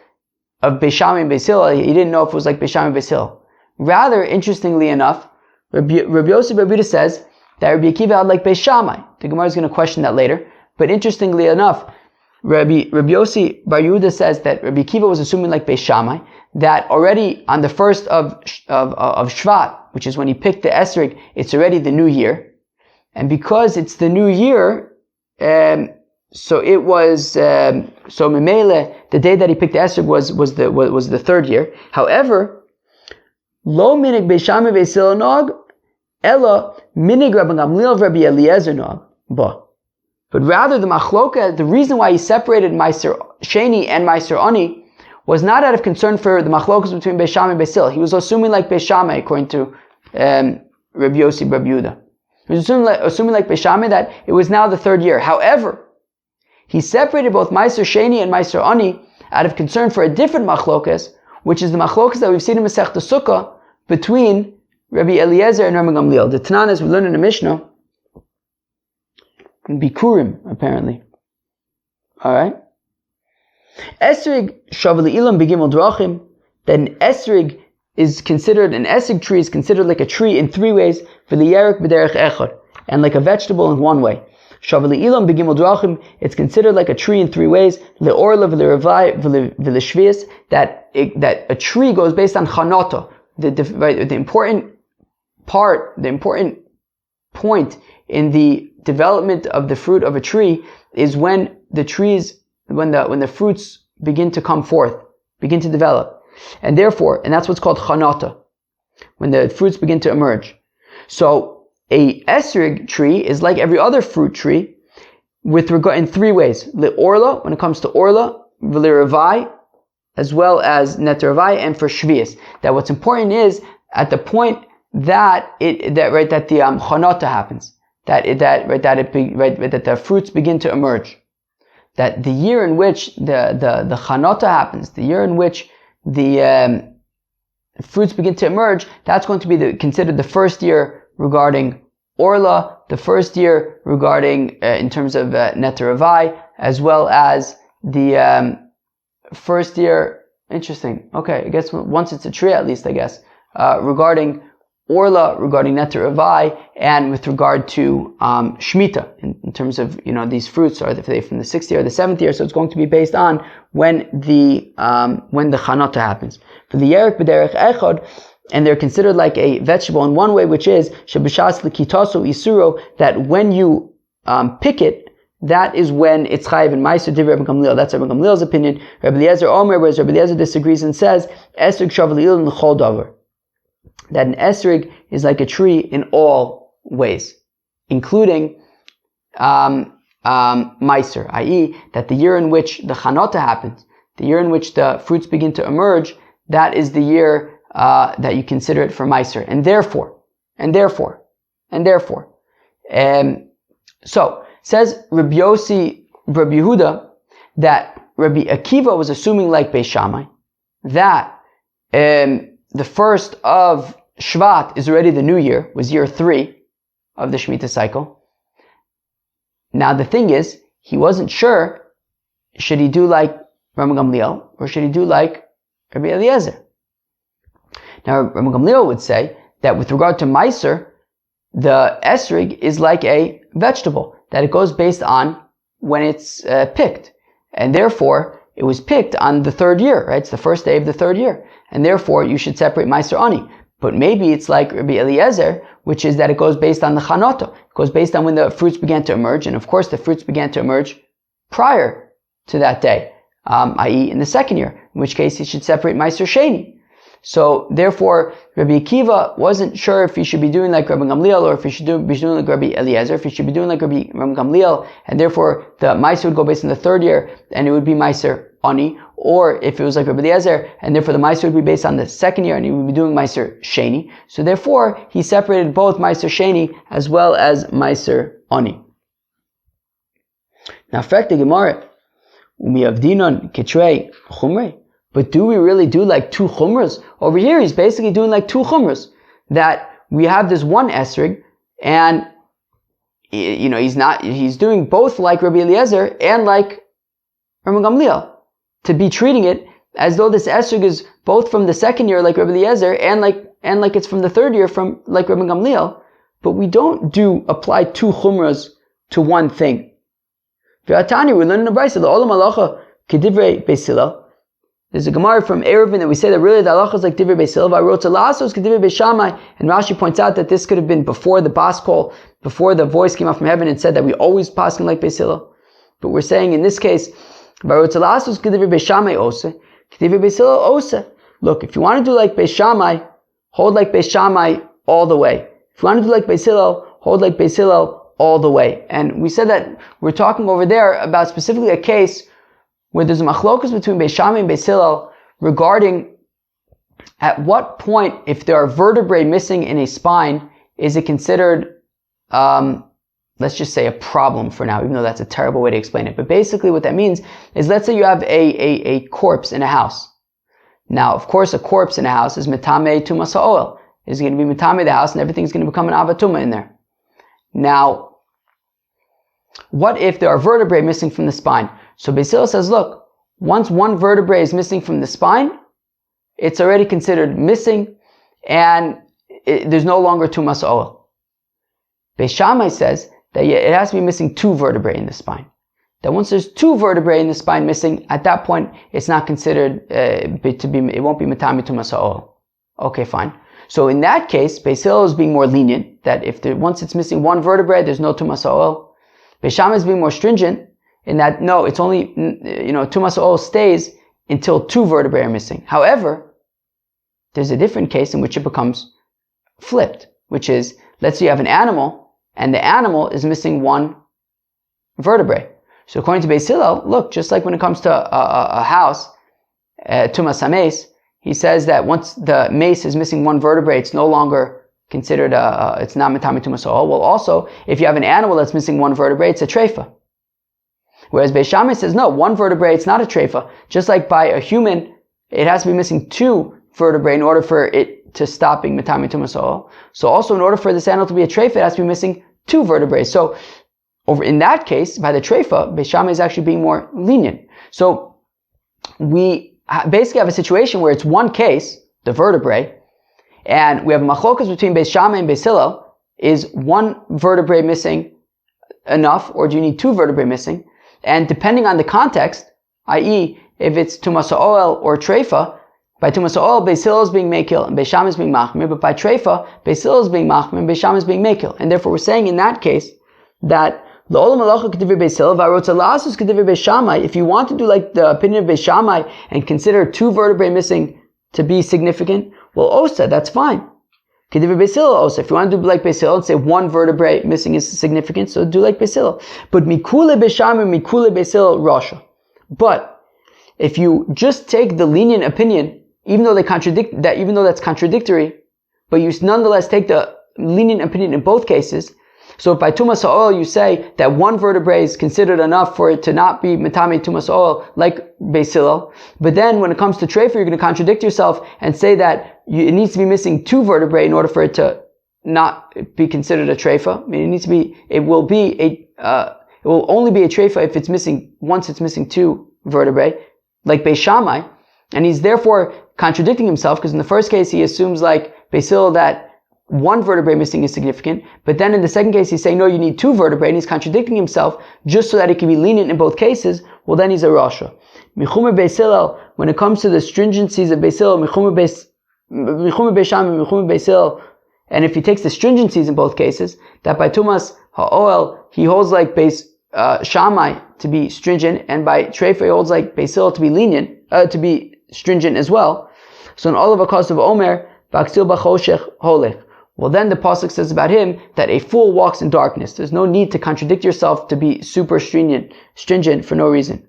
of Beis Shammai and Beis Hillel. He didn't know if it was like Beis Shammai and Beis Hillel. Rather, interestingly enough, Rabbi Yossi Bar Yehuda says that Rabbi Akiva held like Beis Shammai. The Gemara is going to question that later. But interestingly enough, Rabbi Yossi Bar Yehuda says that Rabbi Akiva was assuming like Beis Shammai, that already on the 1st of Shvat, which is when he picked the esrig, it's already the new year. And because it's the new year, so it was, so Memele, the day that he picked the esrog was the 3rd year. However, lo minig Beis Shammai Beis Hillel nog, ella minig Rabbi Gamliel Rabbi Eliezer nog, ba. But rather the machloka, the reason why he separated Mayser Sheni and Mayser Ani was not out of concern for the machlokas between Beis Shammai and Beis Hillel. He was assuming like Beis Shammai, according to Rabbi Yossi Bar Yehuda. He was assuming like Beis Shammai that it was now the 3rd year. However, he separated both Mayser Sheni and Mayser Ani out of concern for a different machlokas, which is the machlokas that we've seen in Masechta Sukkah between Rabbi Eliezer and Rabbi Gamliel. The Tanan, as we learned in the Mishnah, in Bikurim, apparently. Alright? Esrig shavli ilam begimel drachim. Then esrig is considered, an esrig tree is considered like a tree in three ways, for the yerek b'derech echad, and like a vegetable in one way. Shavli ilam begimel drachim, it's considered like a tree in three ways, le'orla v'le'revai v'le'shvius, that a tree goes based on chanata. The important part, the important point in the development of the fruit of a tree is when the fruits begin to come forth, begin to develop. And therefore, and that's what's called chanata, when the fruits begin to emerge. So a esrig tree is like every other fruit tree with regard in three ways. Le'orla, when it comes to orla, v'le'revai, as well as netervai, and for shvius. That what's important is at the point that the chanata happens, that the fruits begin to emerge. That the year in which the chanata happens, the year in which the fruits begin to emerge, that's going to be considered the first year regarding orla, the first year regarding in terms of netervai, as well as the first year. Interesting. Okay, I guess once it's a tree, at least I guess regarding orla, regarding netervai, and with regard to shmita, in terms of these fruits, are they from the 6th year or the 7th year? So it's going to be based on when the chanata happens. For the yerek b'derech echad, and they're considered like a vegetable in one way, which is shebishas l'kitaso isuro, that when you pick it, that is when it's chayiv in Mayser divrei Rabbi Gamliel. That's Rabbi Gamliel's opinion. Rabbi Eliezer Omer, whereas Rabbi Eliezer disagrees and says esrig shavli ilan l'chol davar, that an esrig is like a tree in all ways, including Mayser, i.e. that the year in which the chanata happens, the year in which the fruits begin to emerge, that is the year that you consider it for Mayser. And therefore, so says Rabbi Yehuda, that Rabbi Akiva was assuming like Beis Shammai, that the first of Shvat is already the new year, was year 3 of the Shemitah cycle. Now the thing is, he wasn't sure, should he do like Rabbi Gamliel, or should he do like Rabbi Eliezer? Now Rabbi Gamliel would say that with regard to Mayser, the esrig is like a vegetable, that it goes based on when it's picked. And therefore, it was picked on the 3rd year, right? It's the first day of the 3rd year. And therefore, you should separate Mayser Ani. But maybe it's like Rabbi Eliezer, which is that it goes based on the chanata. It goes based on when the fruits began to emerge. And of course, the fruits began to emerge prior to that day, i.e. in the 2nd year, in which case he should separate Mayser Sheni. So therefore, Rabbi Akiva wasn't sure if he should be doing like Rabbi Gamliel, or if he should be doing like Rabbi Eliezer, if he should be doing like Rabbi Gamliel, and therefore the Mayser would go based on the 3rd year, and it would be Mayser Ani, or if it was like Rabbi Eliezer, and therefore the Mayser would be based on the 2nd year, and he would be doing Mayser Sheni. So therefore, he separated both Mayser Sheni as well as Mayser Ani. Now, fact the Gemara, Umiyavdinon Ketrei Chumrei. But do we really do like 2 chumras? Over here, he's basically doing like 2 chumras. That we have this one esrig, and he's doing both like Rabbi Eliezer and like Rabbi Gamliel, to be treating it as though this esrig is both from the 2nd year like Rabbi Eliezer and like it's from the 3rd year from like Rabbi Gamliel. But we don't apply 2 chumras to one thing. V'atani, we learn in the Brisa, the Olam Halacha Kedivrei Beis Hillel. There's a Gemara from Eruvin that we say that really the halacha is like Divrei Beis Hillel. I wrote to Lasos Divrei Beis Shammai, and Rashi points out that this could have been before the bas kol, before the voice came out from heaven and said that we always paskin like Beis Hillel. But we're saying in this case, I wrote to Lasos Divrei Beis Shammai ose, Divrei Beis Hillel ose. Look, if you want to do like Beis Shammai, hold like Beis Shammai all the way. If you want to do like Beis Hillel, hold like Beis Hillel all the way. And we said that we're talking over there about specifically a case where there's a machlokus between Beis Shammai and Beis Hillel regarding at what point, if there are vertebrae missing in a spine, is it considered, let's just say a problem for now, even though that's a terrible way to explain it. But basically what that means is, let's say you have a corpse in a house. Now, of course, a corpse in a house is metame tumas ha'oel. It's going to be metame the house, and everything's going to become an avatuma in there. Now, what if there are vertebrae missing from the spine? So Beis Hillel says, look, once one vertebrae is missing from the spine, it's already considered missing, and there's no longer tumas oil. Beis Shammai says that it has to be missing two vertebrae in the spine. That once there's two vertebrae in the spine missing, at that point, it's not considered it won't be matami tumas oil. Okay, fine. So in that case, Beis Hillel is being more lenient, that once it's missing one vertebrae, there's no tumas oil. Beis Shammai is being more stringent, in that, no, it's only, tumas oil stays until two vertebrae are missing. However, there's a different case in which it becomes flipped, which is, let's say you have an animal, and the animal is missing one vertebrae. So according to Beis Hillel, look, just like when it comes to a house, tumas hameis, he says that once the mace is missing one vertebrae, it's no longer considered it's not matami tumas oil. Well, also, if you have an animal that's missing one vertebrae, it's a treifa. Whereas Beis Shammai says, no, one vertebrae, it's not a treifa. Just like by a human, it has to be missing two vertebrae in order for it to stop being matami tumas oil. So also, in order for this animal to be a treifa, it has to be missing two vertebrae. So over in that case, by the treifa, Beis Shammai is actually being more lenient. So we basically have a situation where it's one case, the vertebrae, and we have a machlokas between Beis Shammai and Beis Hillel. Is one vertebrae missing enough, or do you need two vertebrae missing? And depending on the context, i.e., if it's tumas oil or treifa, by tumas oil, Beis Hillel is being mekil and Beis Shammai is being machmir, but by treifa, Beis Hillel is being machmir and Beis Shammai is being mekil. And therefore we're saying in that case that if you want to do like the opinion of Beis Shammai and consider two vertebrae missing to be significant, well, osa, that's fine. If you want to do like Beis Hillel and say one vertebrae missing is significant, so do like Beis Hillel. But mikule Beis Shammai, mikule Beis Hillel, Rosh. But if you just take the lenient opinion, even though that's contradictory, but you nonetheless take the lenient opinion in both cases. So if by tumas oil you say that one vertebrae is considered enough for it to not be matami tumas oil like Beis Hillel, but then when it comes to treifa, you're going to contradict yourself and say that it needs to be missing two vertebrae in order for it to not be considered a treifa. I mean, it will only be a treifa if it's missing, once it's missing two vertebrae, like Beis Shammai, and he's therefore contradicting himself, because in the first case he assumes like Beis Hillel that one vertebrae missing is significant, but then in the second case he's saying, no, you need two vertebrae, and he's contradicting himself just so that he can be lenient in both cases. Well, then he's a Rasha. Michumer Beis Hillel, when it comes to the stringencies of Beis Hillel, Michumer Beis Shammai, Michumer Beis Hillel, and if he takes the stringencies in both cases, that by tumas ha'oel, he holds like Beis Shammai to be stringent, and by treifa he holds like Beis Hillel to be lenient, to be stringent as well. So in all of a cause of Omer, Ba'aksil b'choshech holech. Well, then the pasuk says about him that a fool walks in darkness. There's no need to contradict yourself to be super stringent for no reason.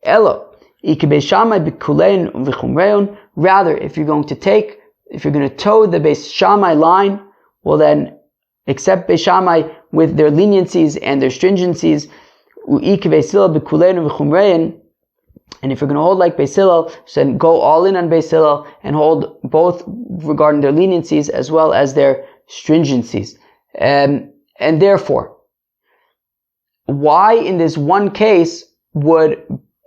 Elo, ikei Shammai b'kulein v'chumreon. Rather, if you're going to toe the Beis Shammai line, well then, accept Beis Shammai with their leniencies and their stringencies. U'ikei Beis Hillel b'kulein v'chumreon. And if you're going to hold like Beis Hillel, then go all in on Beis Hillel and hold both regarding their leniencies as well as their stringencies. And therefore, why in this one case would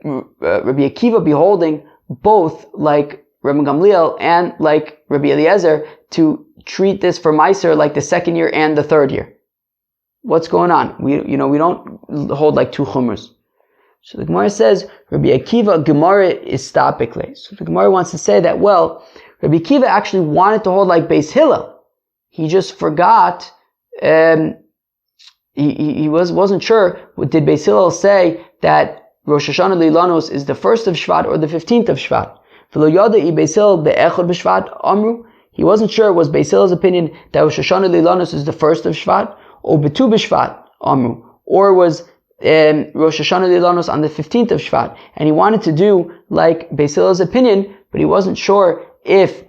Rabbi Akiva be holding both like Rabbi Gamliel and like Rabbi Eliezer to treat this for Mayser like the second year and the third year? What's going on? We don't hold like two chumras. So the Gemara says, Rabbi Akiva Gemara is stopically. So the Gemara wants to say that, well, Rabbi Akiva actually wanted to hold like Beis Hillel. He just forgot, he wasn't sure. Did Beis Hillel say that Rosh Hashanah Leilanos is the 1st of Shvat or the 15th of Shvat? He wasn't sure, was Beis Hillel's opinion that Rosh Hashanah Leilanos is the 1st of Shvat or Betu B'Shvat Amru, or was Rosh Hashanah Leilanos on the 15th of Shvat, and he wanted to do like Beis Hillel's opinion, but he wasn't sure if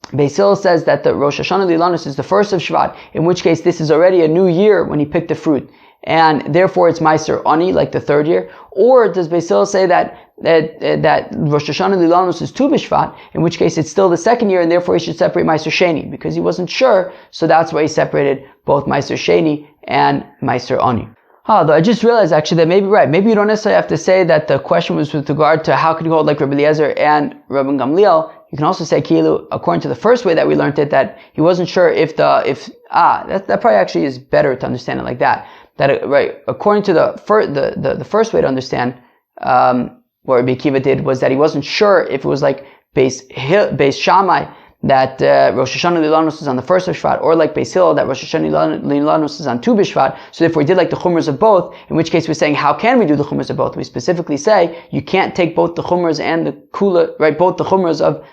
Beis Hillel says that the Rosh Hashanah Leilanos is the 1st of Shvat, in which case this is already a new year when he picked the fruit, and therefore it's Mayser Ani, like the third year, or does Beis Hillel say that Rosh Hashanah Leilanos is Tu B'Shvat, in which case it's still the second year, and therefore he should separate Mayser Sheni, because he wasn't sure, so that's why he separated both Mayser Sheni and Mayser Ani. Though I just realized actually that maybe you don't necessarily have to say that the question was with regard to how could you hold like Rabbi Eliezer and Rabbi Gamliel. You can also say Kilu, according to the first way that we learned it, that he wasn't sure that probably actually is better to understand it like that. According to the first way to understand, what Rabbi Akiva did was that he wasn't sure if it was like Beis Shammai, that Rosh Hashanah Lilanus is on the first of Shvat, or like Beis Hillel, that Rosh Hashanah Lilanus is on Tu B'Shvat. So therefore we did like the chumras of both, in which case we're saying, how can we do the chumras of both? We specifically say, you can't take both the chumras and the kula, right, both the chumras of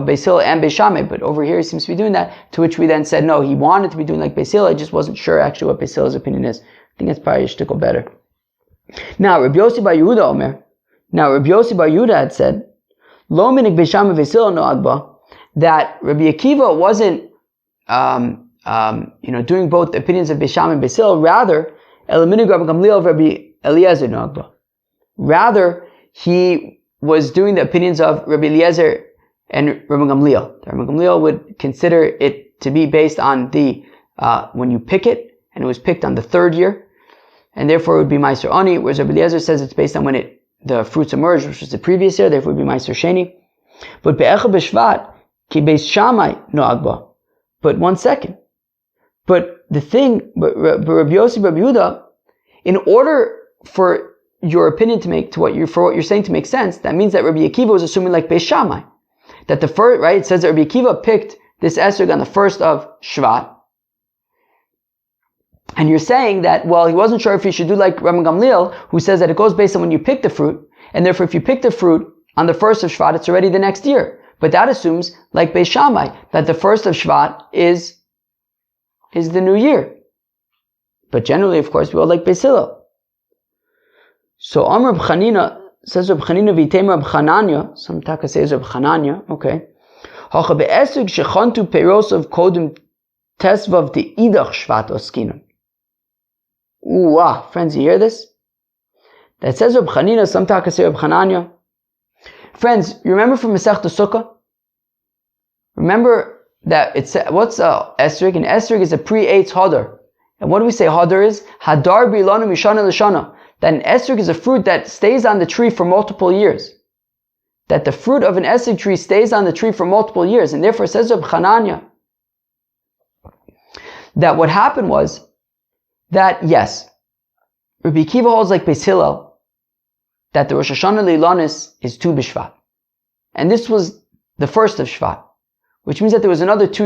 Beis Hillel and Beis Shammai, but over here he seems to be doing that, to which we then said, no, he wanted to be doing like Beis Hillel, I just wasn't sure actually what Beis Hillel's opinion is. I think that's probably a shtickle better. Now, Rabbi Yossi Bar Yehuda had said, Lo minik Beis Shammai Beis Hillel no agba, that Rabbi Akiva wasn't, doing both the opinions of Beis Shammai and Beis Hillel. Rather, Elaminig Rabbi Gamliel of Rabbi Eliezer Nagba. Rather, he was doing the opinions of Rabbi Eliezer and Rabbi Gamliel. Rabbi Gamliel would consider it to be based on when you pick it, and it was picked on the third year, and therefore it would be Mayser Ani, whereas Rabbi Eliezer says it's based on when the fruits emerged, which was the previous year, therefore it would be Mayser Sheni. But Be'echa B'Shvat, Ki Beis Shammai no agba. But one second. But Rabbi Yossi Rabbi Yehuda, in order for your opinion for what you're saying to make sense, that means that Rabbi Akiva was assuming like Beis Shammai. That the first, right, it says that Rabbi Akiva picked this esrog on the first of Shvat. And you're saying that, well, he wasn't sure if he should do like Rabbi Gamliel, who says that it goes based on when you pick the fruit, and therefore if you pick the fruit on the first of Shvat, it's already the next year. But that assumes, like Beis Shammai, that the first of Shvat is the new year. But generally, of course, we all like Beis Hillel. So Amr Reb Chanina says Reb Chanina v'itema Reb Chananya. Some taka says Reb Chananya. Okay. Hacha be'esrog shechantu peiros of kodim tesvav de'idach Shvat oskinon. Friends, you hear this? That says Reb Chanina. Some taka say Reb Chananya. Friends, you remember from Masechta Sukkah? Remember that what's esrog? An esrog is a pre-eitz hadar. And what do we say hadar is? Hadar b'ilanu mishana l'shana. That an esrog is a fruit that stays on the tree for multiple years. That the fruit of an esrog tree stays on the tree for multiple years. And therefore, says Reb Chananya, that what happened was that, yes, Rabbi Akiva holds like Beis Hillel, that the Rosh Hashanah Leilanis is Tu B'Shvat. And this was the first of Shvat, which means that there was another 2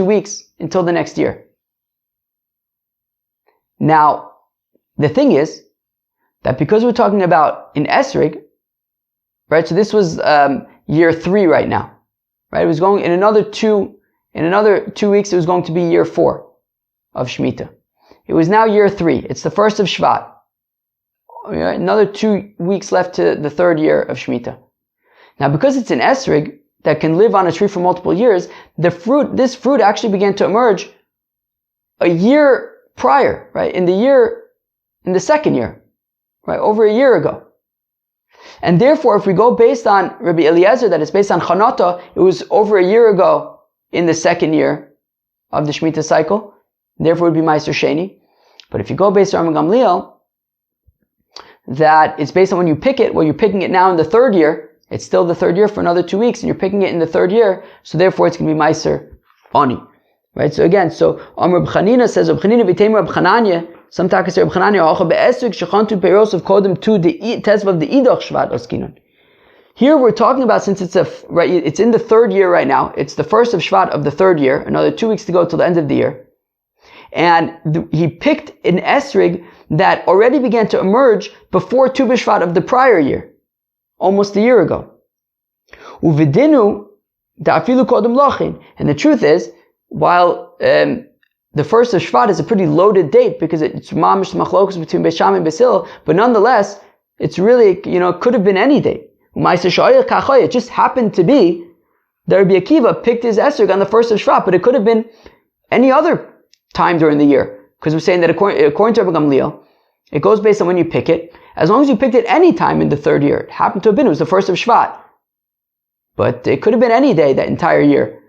weeks until the next year. Now, the thing is that because we're talking about an esrog, right? So this was year 3 right now, right? It was going in another 2 weeks. It was going to be year 4 of Shemitah. It was now year 3. It's the first of Shvat. Another 2 weeks left to the third year of Shemitah. Now, because it's an esrog that can live on a tree for multiple years, this fruit actually began to emerge a year prior, right? In the second year, right? Over a year ago. And therefore, if we go based on Rabbi Eliezer, that is based on Chanata, it was over a year ago in the second year of the Shemitah cycle. Therefore, it would be Mayser Sheni. But if you go based on Rabbi Gamliel, that it's based on when you pick it, well, you're picking it now in the third year. It's still the third year for another 2 weeks, and you're picking it in the third year, so therefore it's going to be Mayser Ani. Right? So again, Amr Reb Chanina says, Reb Chanina v'itema Reb Chananya, some takas say Reb Chananya, Hacha be'esrog shechantu peiros of kodem tu tesvav de'idach Shvat oskinon. Here we're talking about, since it's in the third year right now, it's the first of Shvat of the third year, another 2 weeks to go till the end of the year. And he picked an esrog that already began to emerge before Tu B'Shvat of the prior year, almost a year ago. Uvidinu da'afilu kodem lochin. And the truth is, while the first of Shvat is a pretty loaded date because it's mamish machlokus between Beis Shammai and Beis Hillel, but nonetheless, it's really, it could have been any date. It just happened to be that Rabbi Akiva picked his esrog on the first of Shvat, but it could have been any other time during the year. Because we're saying that according to Rabbi Gamliel, it goes based on when you pick it. As long as you picked it any time in the third year, it happened to have been, it was the first of Shvat. But it could have been any day that entire year.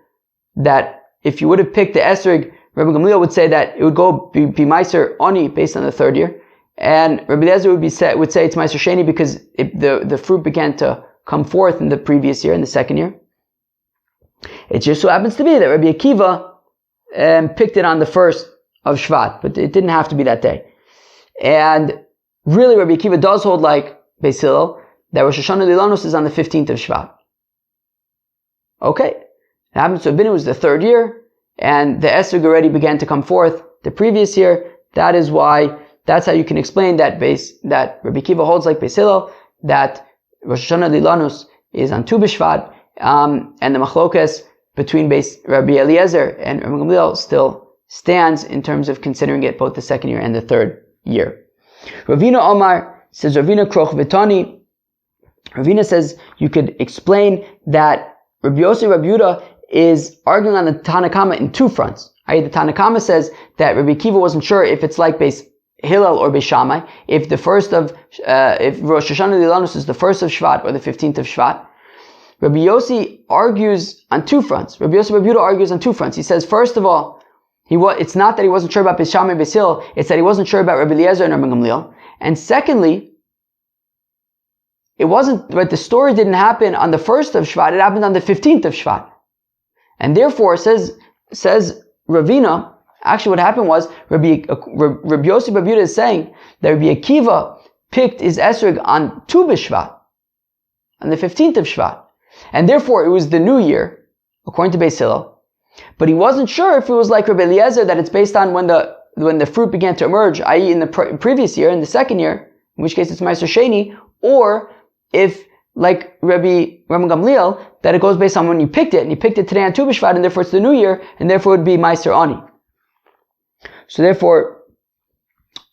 That if you would have picked the esrog Rabbi Gamliel would say that it would be Mayser Oni based on the third year. And Rabbi Eliezer would say it's Mayser Sheni because the fruit began to come forth in the previous year, in the second year. It just so happens to be that Rabbi Akiva picked it on the first of Shvat, but it didn't have to be that day. And really, Rabbi Akiva does hold like Beis Hillel, that Rosh Hashanah Lilanus is on the 15th of Shvat. Okay. It happens to have been, it was the third year, and the esrog already began to come forth the previous year. That's how you can explain that Rabbi Akiva holds like Beis Hillel, that Rosh Hashanah Lilanus is on Tu B'Shvat, and the machlokas between Rabbi Eliezer and Rabbi Gamliel still stands in terms of considering it both the second year and the third year. Ravina Omar says, Ravina Kroch Vitani. Ravina says you could explain that Rabbi Yossi Rabbi Yehuda is arguing on the Tanakama in two fronts. The Tanakama says that Rabbi Akiva wasn't sure if it's like Beis Hillel or Beis Shammai, if Rosh Hashanah Lilanus is the first of Shvat or the 15th of Shvat. Rabbi Yossi argues on two fronts. Rabbi Yossi Rabbi Yehuda argues on two fronts. He says, first of all, it's not that he wasn't sure about Beis Shammai and Beis Hillel, it's that he wasn't sure about Rabbi Eliezer and Rabbi Gamliel. And secondly, it wasn't, the story didn't happen on the 1st of Shvat, it happened on the 15th of Shvat. And therefore, says Ravina, actually what happened was, Rabbi Yossi Rabbi Yehuda is saying that Rabbi Akiva picked his esrog on Tu B'Shvat, on the 15th of Shvat. And therefore, it was the new year, according to Beis Hillel. But he wasn't sure if it was like Rabbi Eliezer, that it's based on when the fruit began to emerge, i.e. in the previous year, in the second year, in which case it's Mayser Sheni, or if, like Rabbi Gamliel, that it goes based on when you picked it, and you picked it today on Tu B'Shvat, and therefore it's the new year, and therefore it would be Mayser Ani. So therefore,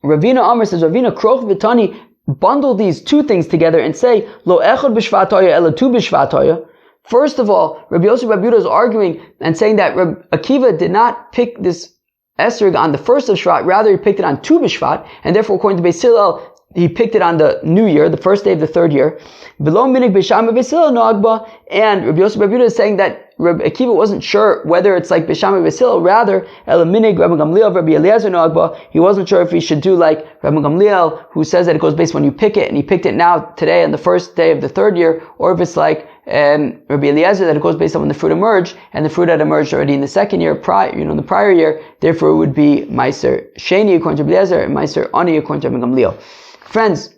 Ravina Amr says, Ravina Kroch Vitani, bundle these two things together and say, Lo Echad B'Shvat Hoya, Ela Tu B'Shvat Hoya. First of all, Rabbi Yossi Rabbi Yehuda is arguing and saying that Rabbi Akiva did not pick this esrog on the first of Shvat, rather he picked it on Tu B'Shvat, and therefore according to Beis Hillel, he picked it on the new year, the first day of the third year. Below minig Beis Shammai Beis Hillel noagba, and Rabbi Yossi Rabbi Yehuda is saying that Rabbi Akiva wasn't sure whether it's like Beis Shammai Beis Hillel, rather el minig Rabbi Gamliel Rabbi Eliezer noagba. He wasn't sure if he should do like Rabbi Gamliel, who says that it goes based when you pick it, and he picked it now today on the first day of the third year, or if it's like Rabbi Eliezer, that it goes based on when the fruit emerged, and the fruit had emerged already in the second year, in the prior year. Therefore, it would be Mayser Sheni according to Rabbi Eliezer, and Mayser Ani according to Rabbi Gamliel. Friends,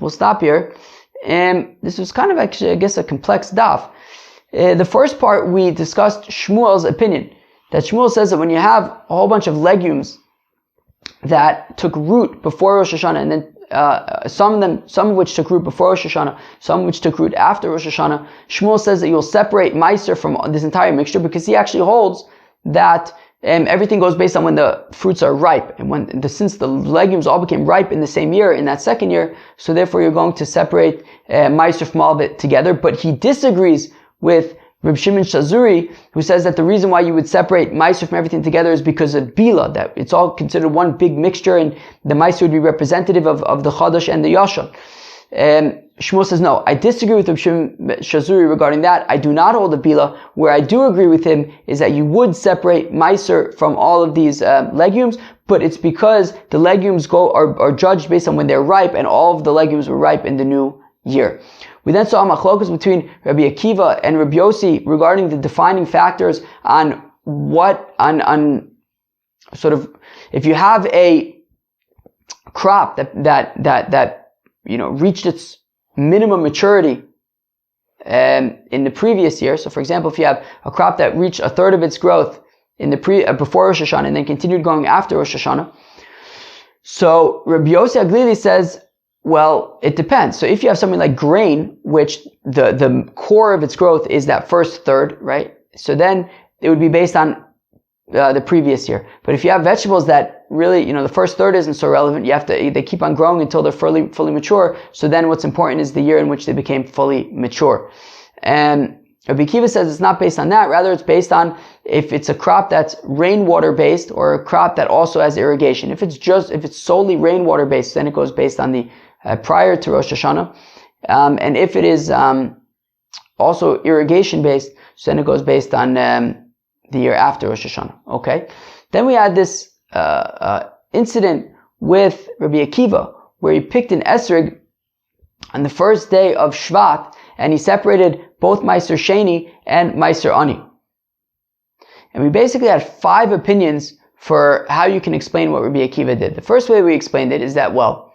we'll stop here. This was kind of actually, I guess, a complex daf. The first part, we discussed Shmuel's opinion. That Shmuel says that when you have a whole bunch of legumes that took root before Rosh Hashanah, and then some of which took root before Rosh Hashanah, some of which took root after Rosh Hashanah, Shmuel says that you'll separate Mayser from this entire mixture, because he actually holds that everything goes based on when the fruits are ripe, and since the legumes all became ripe in the same year, in that second year, so therefore you're going to separate Mayser from all of it together. But he disagrees with Reb Shimon Shazuri, who says that the reason why you would separate Mayser from everything together is because of Bila, that it's all considered one big mixture, and the Mayser would be representative of the Chadash and the Yashar. Shmuel says, no, I disagree with Reb Shimon Shazuri regarding that. I do not hold the Bila. Where I do agree with him is that you would separate Mayser from all of these legumes, but it's because the legumes are judged based on when they're ripe, and all of the legumes were ripe in the new year. We then saw a machlokas between Rabbi Akiva and Rabbi Yossi regarding the defining factors on sort of, if you have a crop that reached its minimum maturity in the previous year. So for example, if you have a crop that reached a third of its growth in the before Rosh Hashanah and then continued going after Rosh Hashanah. So Rabbi Yossi Aglili says, well, it depends. So if you have something like grain, which the core of its growth is that first third, right? So then it would be based on the previous year. But if you have vegetables that really, the first third isn't so relevant, they keep on growing until they're fully mature. So then what's important is the year in which they became fully mature. And Rabbi Akiva says it's not based on that. Rather, it's based on if it's a crop that's rainwater based, or a crop that also has irrigation. If it's solely rainwater based, then it goes based on the prior to Rosh Hashanah. And if it is also irrigation based, so then it goes based on the year after Rosh Hashanah. Okay? Then we had this incident with Rabbi Akiva, where he picked an esrog on the first day of Shvat, and he separated both Mayser Sheni and Mayser Ani. And we basically had 5 opinions for how you can explain what Rabbi Akiva did. The first way we explained it is that, well,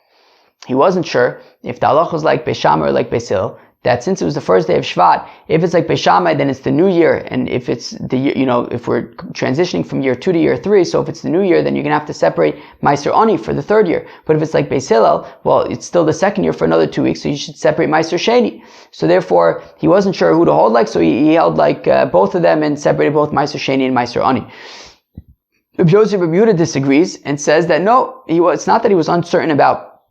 he wasn't sure if the halacha was like Beis Shammai or like Beis Hillel, that since it was the first day of Shvat, if it's like Beis Shammai, then it's the new year, and if it's the year, if we're transitioning from year 2 to year 3, so if it's the new year, then you're going to have to separate Mayser Ani for the 3rd year. But if it's like Beis Hillel, well, it's still the 2nd year for another 2 weeks, so you should separate Mayser Sheni. So therefore, he wasn't sure who to hold like, so he held like both of them and separated both Mayser Sheni and Mayser Ani. Rabbi Yosef Rabbi Yehuda disagrees and says that no, it's not that he was uncertain about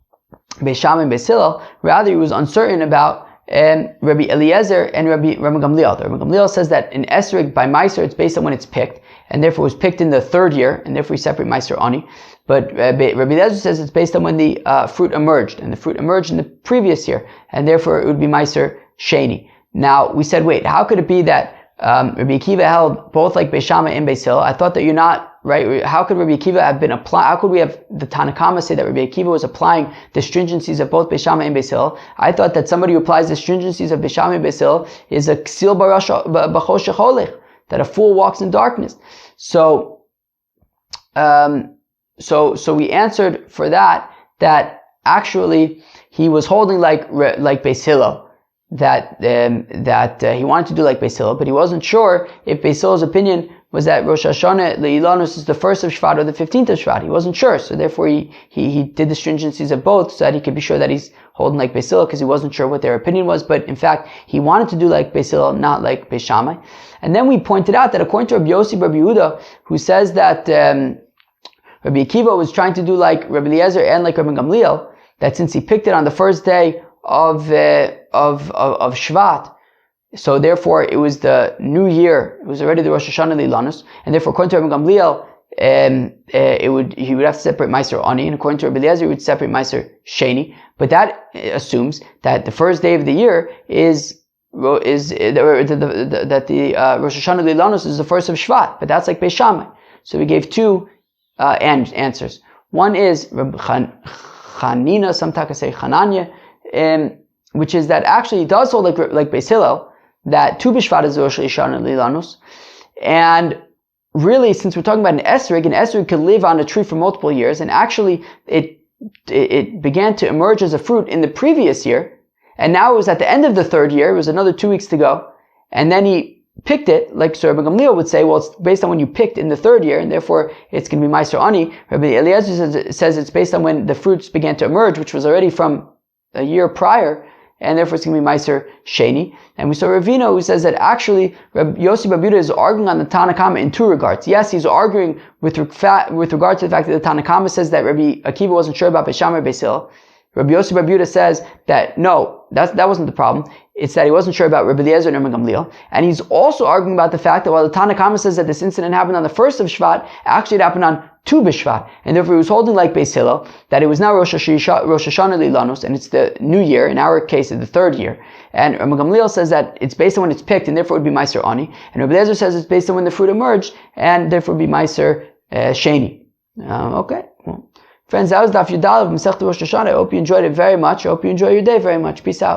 Beis Shammai and Beis Hillel, rather he was uncertain about Rabbi Eliezer and Rabbi Gamliel. Rabbi Gamliel says that in esrog by Mayser, it's based on when it's picked, and therefore it was picked in the 3rd year, and therefore we separate Mayser Ani. But Rabbi Eliezer says it's based on when the fruit emerged, and the fruit emerged in the previous year, and therefore it would be Mayser Sheni. Now we said, wait, how could it be that Rabbi Akiva held both like Beis Shammai and Beis Hillel? I thought that you're not right. How could Rabbi Akiva have been applying? How could we have the Tanna Kama say that Rabbi Akiva was applying the stringencies of both Beis Shammai and Beis Hillel? I thought that somebody who applies the stringencies of Beis Shammai and Beis Hillel is a ksil b'choshech holech, that a fool walks in darkness. So we answered for that actually he was holding like Beis Hillel. That he wanted to do like Beis Hillel, but he wasn't sure if Beis Hillel's opinion was that Rosh Hashanah Le'ilanus is the 1st of Shvat or the 15th of Shvat. He wasn't sure, so therefore he did the stringencies of both so that he could be sure that he's holding like Beis Hillel, because he wasn't sure what their opinion was. But in fact, he wanted to do like Beis Hillel, not like Beis Shammai. And then we pointed out that according to Rabbi Yossi Rabbi Yehuda, who says that Rabbi Akiva was trying to do like Rabbi Eliezer and like Rabbi Gamliel, that since he picked it on the first day of Shvat, so therefore it was the new year. It was already the Rosh Hashanah Le'ilanus, and therefore according to Rabbi Gamliel, he would have to separate Mayser Ani, and according to Rabbi Eliezer, he would separate Mayser Sheni. But that assumes that the first day of the year is that the Rosh Hashanah Le'ilanus is the 1st of Shvat, but that's like Beis Shammai. So we gave 2 answers. One is Rabbi Chanina, some taka say Chananya, which is that actually it does hold like Beis Hillel, that Tu B'Shvat is Rosh Hashanah Le'ilanus, and really, since we're talking about an esrog can live on a tree for multiple years, and actually it began to emerge as a fruit in the previous year, and now it was at the end of the 3rd year, it was another 2 weeks to go, and then he picked it, like so Rabbi Gamliel would say, well, it's based on when you picked in the 3rd year, and therefore it's going to be Mayser Ani. Rabbi Eliezer says it's based on when the fruits began to emerge, which was already from a year prior, and therefore it's going to be Mayser Sheni. And we saw Ravina, who says that actually Rabbi Yossi Rabbi Yehuda is arguing on the Tanna Kama in 2 regards. Yes, he's arguing with regard to the fact that the Tanna Kama says that Rabbi Akiva wasn't sure about Beis Shammai or Beis Hillel. Rabbi Yossi Rabbi Yehuda says that no, that wasn't the problem. It's that he wasn't sure about Rabbi Eliezer and Rabbi Gamliel. And he's also arguing about the fact that while the Tanna Kama says that this incident happened on the 1st of Shvat, actually it happened on Tu B'Shvat, and therefore he was holding like Beis Hillel, that it was now Rosh Hashanah Le'ilanus, and it's the new year, in our case it's the 3rd year. And Rabbi Gamliel says that it's based on when it's picked, and therefore it would be Mayser Ani. And Rabbi Eliezer says it's based on when the fruit emerged, and therefore it would be Mayser Sheni. Okay, well, friends, that was Daf Yudalev of Masechta Rosh Hashanah. I hope you enjoyed it very much. I hope you enjoy your day very much. Peace out.